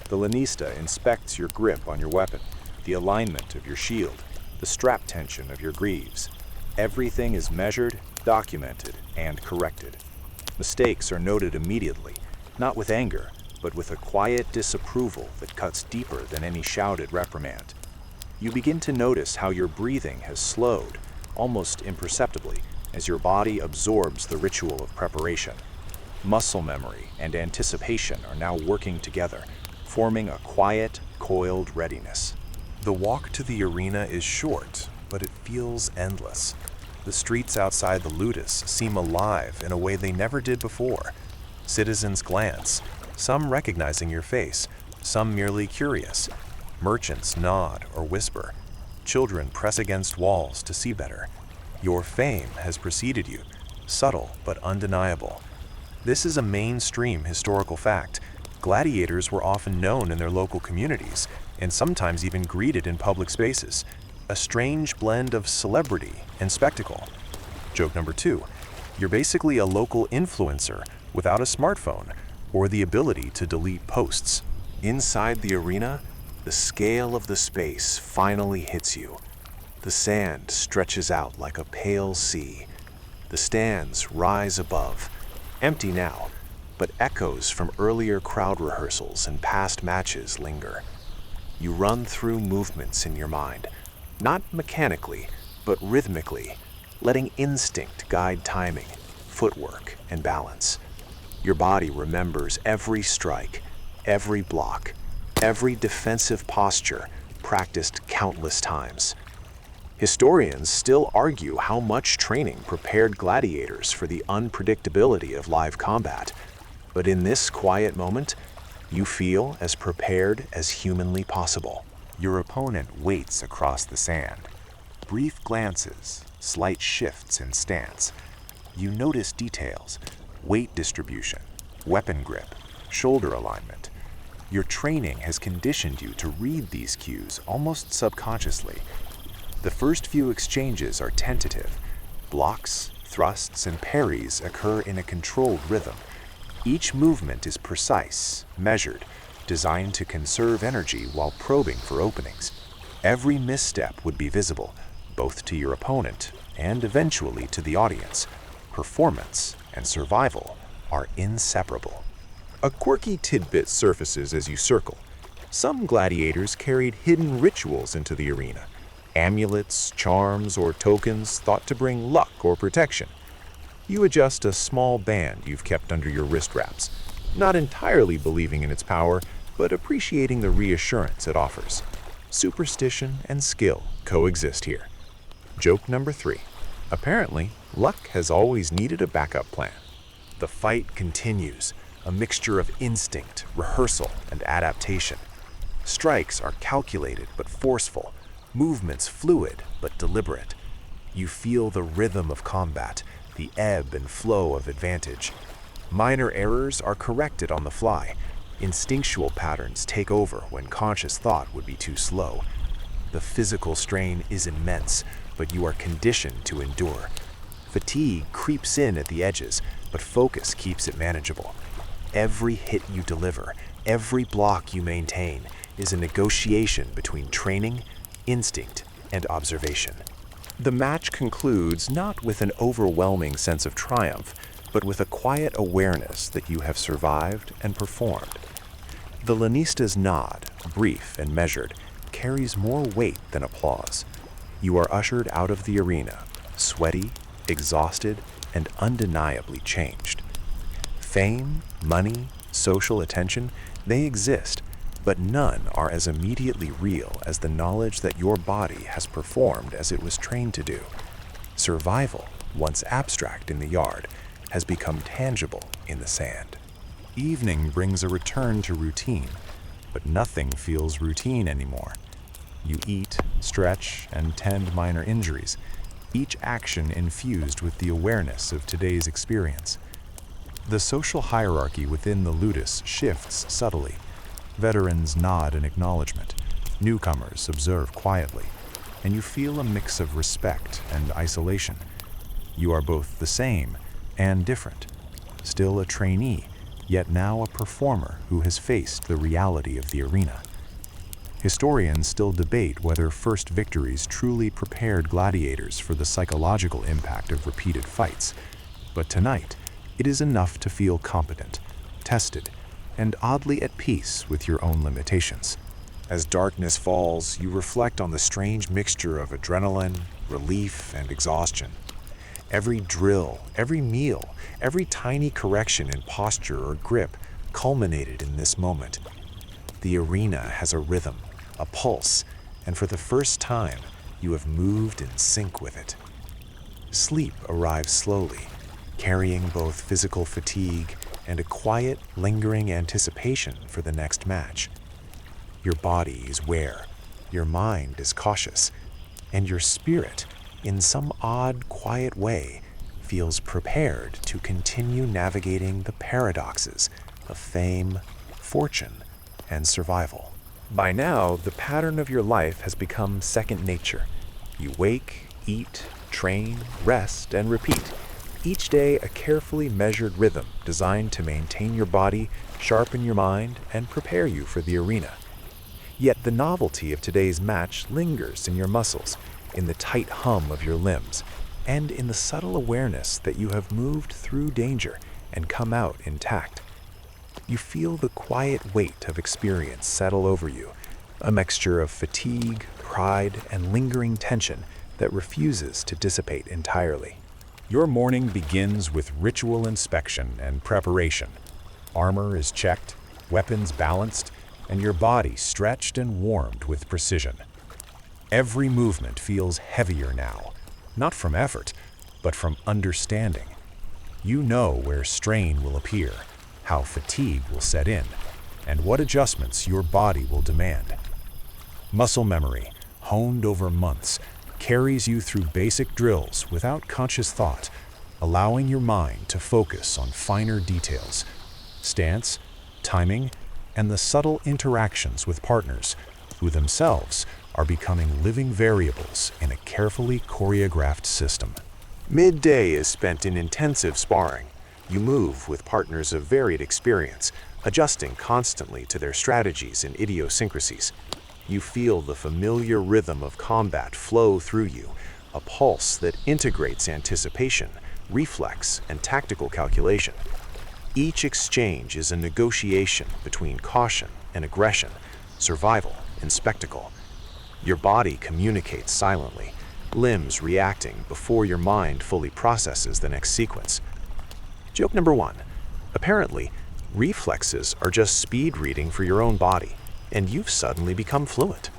The lanista inspects your grip on your weapon, the alignment of your shield, the strap tension of your greaves. Everything is measured, documented, and corrected. Mistakes are noted immediately, not with anger, but with a quiet disapproval that cuts deeper than any shouted reprimand. You begin to notice how your breathing has slowed, almost imperceptibly, as your body absorbs the ritual of preparation. Muscle memory and anticipation are now working together, forming a quiet, coiled readiness. The walk to the arena is short, but it feels endless. The streets outside the ludus seem alive in a way they never did before. Citizens glance, some recognizing your face, some merely curious. Merchants nod or whisper. Children press against walls to see better. Your fame has preceded you, subtle but undeniable. This is a mainstream historical fact. Gladiators were often known in their local communities, and sometimes even greeted in public spaces. A strange blend of celebrity and spectacle. Joke number 2. You're basically a local influencer without a smartphone or the ability to delete posts. Inside the arena, the scale of the space finally hits you. The sand stretches out like a pale sea. The stands rise above, empty now, but echoes from earlier crowd rehearsals and past matches linger. You run through movements in your mind, not mechanically, but rhythmically, letting instinct guide timing, footwork, and balance. Your body remembers every strike, every block, every defensive posture practiced countless times. Historians still argue how much training prepared gladiators for the unpredictability of live combat. But in this quiet moment, you feel as prepared as humanly possible. Your opponent waits across the sand. Brief glances, slight shifts in stance. You notice details, weight distribution, weapon grip, shoulder alignment. Your training has conditioned you to read these cues almost subconsciously. The first few exchanges are tentative. Blocks, thrusts, and parries occur in a controlled rhythm. Each movement is precise, measured, designed to conserve energy while probing for openings. Every misstep would be visible, both to your opponent and eventually to the audience. Performance and survival are inseparable. A quirky tidbit surfaces as you circle. Some gladiators carried hidden rituals into the arena. Amulets, charms, or tokens thought to bring luck or protection. You adjust a small band you've kept under your wrist wraps, not entirely believing in its power, but appreciating the reassurance it offers. Superstition and skill coexist here. Joke number 3. Apparently, luck has always needed a backup plan. The fight continues, a mixture of instinct, rehearsal, and adaptation. Strikes are calculated but forceful, movements fluid but deliberate. You feel the rhythm of combat, the ebb and flow of advantage. Minor errors are corrected on the fly. Instinctual patterns take over when conscious thought would be too slow. The physical strain is immense, but you are conditioned to endure. Fatigue creeps in at the edges, but focus keeps it manageable. Every hit you deliver, every block you maintain, is a negotiation between training, instinct, and observation. The match concludes not with an overwhelming sense of triumph, but with a quiet awareness that you have survived and performed. The lanista's nod, brief and measured, carries more weight than applause. You are ushered out of the arena, sweaty, exhausted, and undeniably changed. Fame, money, social attention, they exist, but none are as immediately real as the knowledge that your body has performed as it was trained to do. Survival, once abstract in the yard, has become tangible in the sand. Evening brings a return to routine, but nothing feels routine anymore. You eat, stretch, and tend minor injuries, each action infused with the awareness of today's experience. The social hierarchy within the ludus shifts subtly. Veterans nod in acknowledgement, newcomers observe quietly, and you feel a mix of respect and isolation. You are both the same and different, still a trainee, yet now a performer who has faced the reality of the arena. Historians still debate whether first victories truly prepared gladiators for the psychological impact of repeated fights, but tonight, it is enough to feel competent, tested, and oddly at peace with your own limitations. As darkness falls, you reflect on the strange mixture of adrenaline, relief, and exhaustion. Every drill, every meal, every tiny correction in posture or grip culminated in this moment. The arena has a rhythm, a pulse, and for the first time, you have moved in sync with it. Sleep arrives slowly, carrying both physical fatigue and a quiet, lingering anticipation for the next match. Your body is ware, your mind is cautious, and your spirit, in some odd, quiet way, feels prepared to continue navigating the paradoxes of fame, fortune, and survival. By now, the pattern of your life has become second nature. You wake, eat, train, rest, and repeat. Each day a carefully measured rhythm designed to maintain your body, sharpen your mind, and prepare you for the arena. Yet the novelty of today's match lingers in your muscles, in the tight hum of your limbs, and in the subtle awareness that you have moved through danger and come out intact. You feel the quiet weight of experience settle over you, a mixture of fatigue, pride, and lingering tension that refuses to dissipate entirely. Your morning begins with ritual inspection and preparation. Armor is checked, weapons balanced, and your body stretched and warmed with precision. Every movement feels heavier now, not from effort, but from understanding. You know where strain will appear, how fatigue will set in, and what adjustments your body will demand. Muscle memory, honed over months, carries you through basic drills without conscious thought, allowing your mind to focus on finer details, stance, timing, and the subtle interactions with partners, who themselves are becoming living variables in a carefully choreographed system. Midday is spent in intensive sparring. You move with partners of varied experience, adjusting constantly to their strategies and idiosyncrasies. You feel the familiar rhythm of combat flow through you, a pulse that integrates anticipation, reflex, and tactical calculation. Each exchange is a negotiation between caution and aggression, survival and spectacle. Your body communicates silently, limbs reacting before your mind fully processes the next sequence. Joke number 1. Apparently, reflexes are just speed reading for your own body, and you've suddenly become fluent.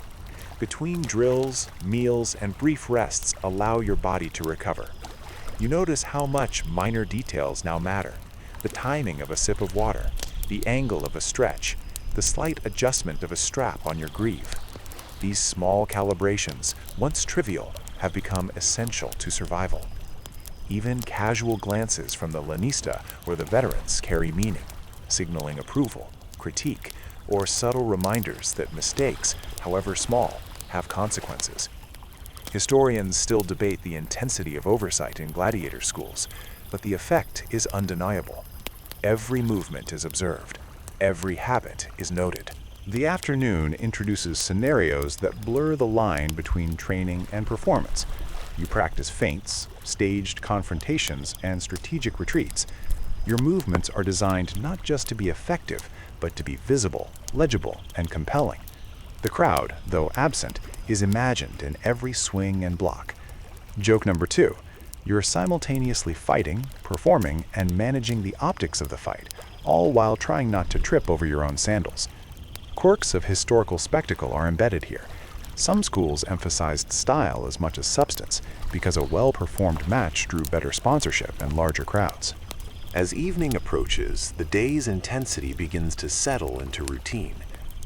Between drills, meals, and brief rests allow your body to recover. You notice how much minor details now matter. The timing of a sip of water, the angle of a stretch, the slight adjustment of a strap on your greave. These small calibrations, once trivial, have become essential to survival. Even casual glances from the lanista or the veterans carry meaning, signaling approval, critique, or subtle reminders that mistakes, however small, have consequences. Historians still debate the intensity of oversight in gladiator schools, but the effect is undeniable. Every movement is observed. Every habit is noted. The afternoon introduces scenarios that blur the line between training and performance. You practice feints, staged confrontations, and strategic retreats. Your movements are designed not just to be effective, but to be visible, legible, and compelling. The crowd, though absent, is imagined in every swing and block. Joke number 2. You're simultaneously fighting, performing, and managing the optics of the fight, all while trying not to trip over your own sandals. Quirks of historical spectacle are embedded here. Some schools emphasized style as much as substance, because a well-performed match drew better sponsorship and larger crowds. As evening approaches, the day's intensity begins to settle into routine.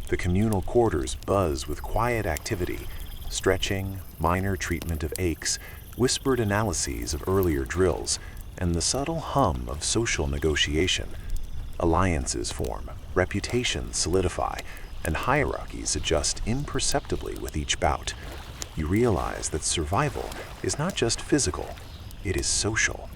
The communal quarters buzz with quiet activity, stretching, minor treatment of aches, whispered analyses of earlier drills, and the subtle hum of social negotiation. Alliances form, reputations solidify, and hierarchies adjust imperceptibly with each bout. You realize that survival is not just physical, it is social.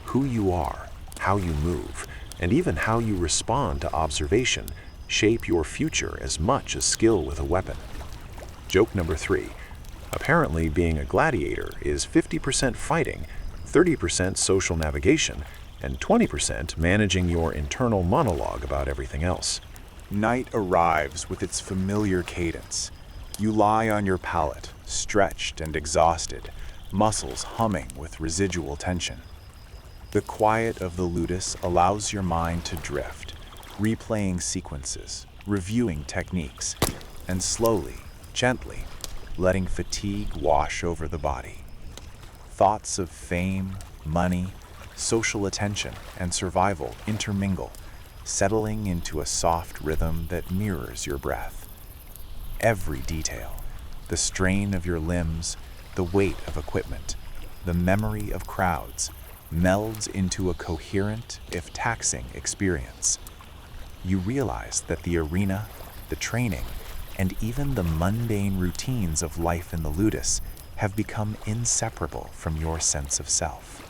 Who you are, how you move, and even how you respond to observation shape your future as much as skill with a weapon. Joke number 3. Apparently, being a gladiator is 50% fighting, 30% social navigation, and 20% managing your internal monologue about everything else. Night arrives with its familiar cadence. You lie on your pallet, stretched and exhausted, muscles humming with residual tension. The quiet of the ludus allows your mind to drift, replaying sequences, reviewing techniques, and slowly, gently, letting fatigue wash over the body. Thoughts of fame, money, social attention, and survival intermingle, settling into a soft rhythm that mirrors your breath. Every detail, the strain of your limbs, the weight of equipment, the memory of crowds, melds into a coherent, if taxing, experience. You realize that the arena, the training, and even the mundane routines of life in the ludus have become inseparable from your sense of self.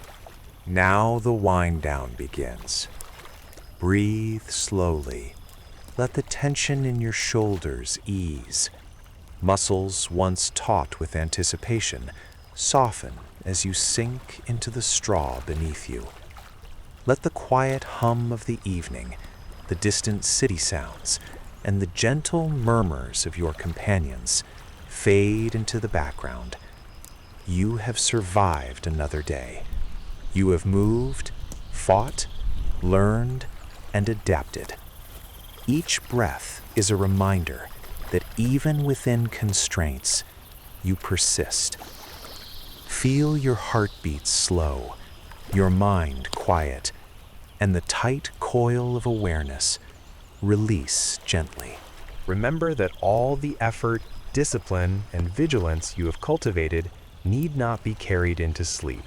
Now the wind down begins. Breathe slowly. Let the tension in your shoulders ease. Muscles once taut with anticipation soften as you sink into the straw beneath you. Let the quiet hum of the evening, the distant city sounds, and the gentle murmurs of your companions fade into the background. You have survived another day. You have moved, fought, learned, and adapted. Each breath is a reminder that even within constraints, you persist. Feel your heartbeat slow, your mind quiet, and the tight coil of awareness release gently. Remember that all the effort, discipline, and vigilance you have cultivated need not be carried into sleep.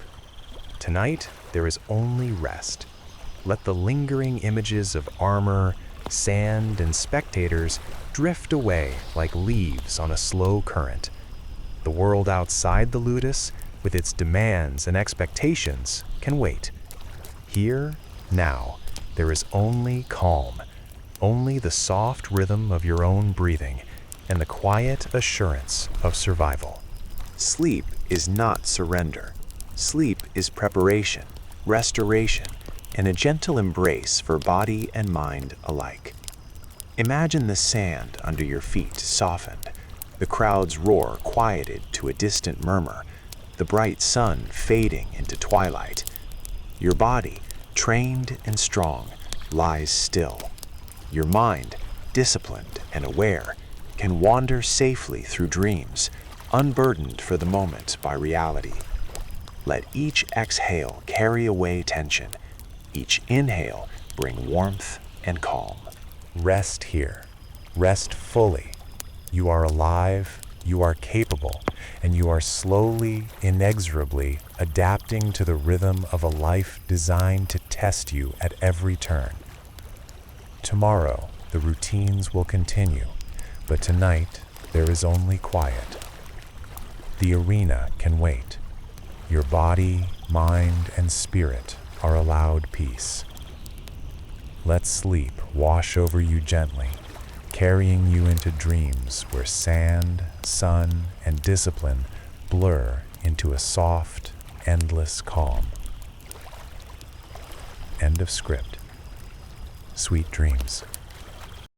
Tonight, there is only rest. Let the lingering images of armor, sand, and spectators drift away like leaves on a slow current. The world outside the ludus, with its demands and expectations, can wait. Here, now, there is only calm, only the soft rhythm of your own breathing, and the quiet assurance of survival. Sleep is not surrender. Sleep is preparation, restoration, and a gentle embrace for body and mind alike. Imagine the sand under your feet softened, the crowd's roar quieted to a distant murmur, the bright sun fading into twilight. Your body, trained and strong, lies still. Your mind, disciplined and aware, can wander safely through dreams, unburdened for the moment by reality. Let each exhale carry away tension, each inhale bring warmth and calm. Rest here. Rest fully. You are alive, you are capable, and you are slowly, inexorably adapting to the rhythm of a life designed to test you at every turn. Tomorrow, the routines will continue, but tonight, there is only quiet. The arena can wait. Your body, mind, and spirit are allowed peace. Let sleep wash over you gently, carrying you into dreams where sand, sun, and discipline blur into a soft, endless calm. End of script. Sweet dreams.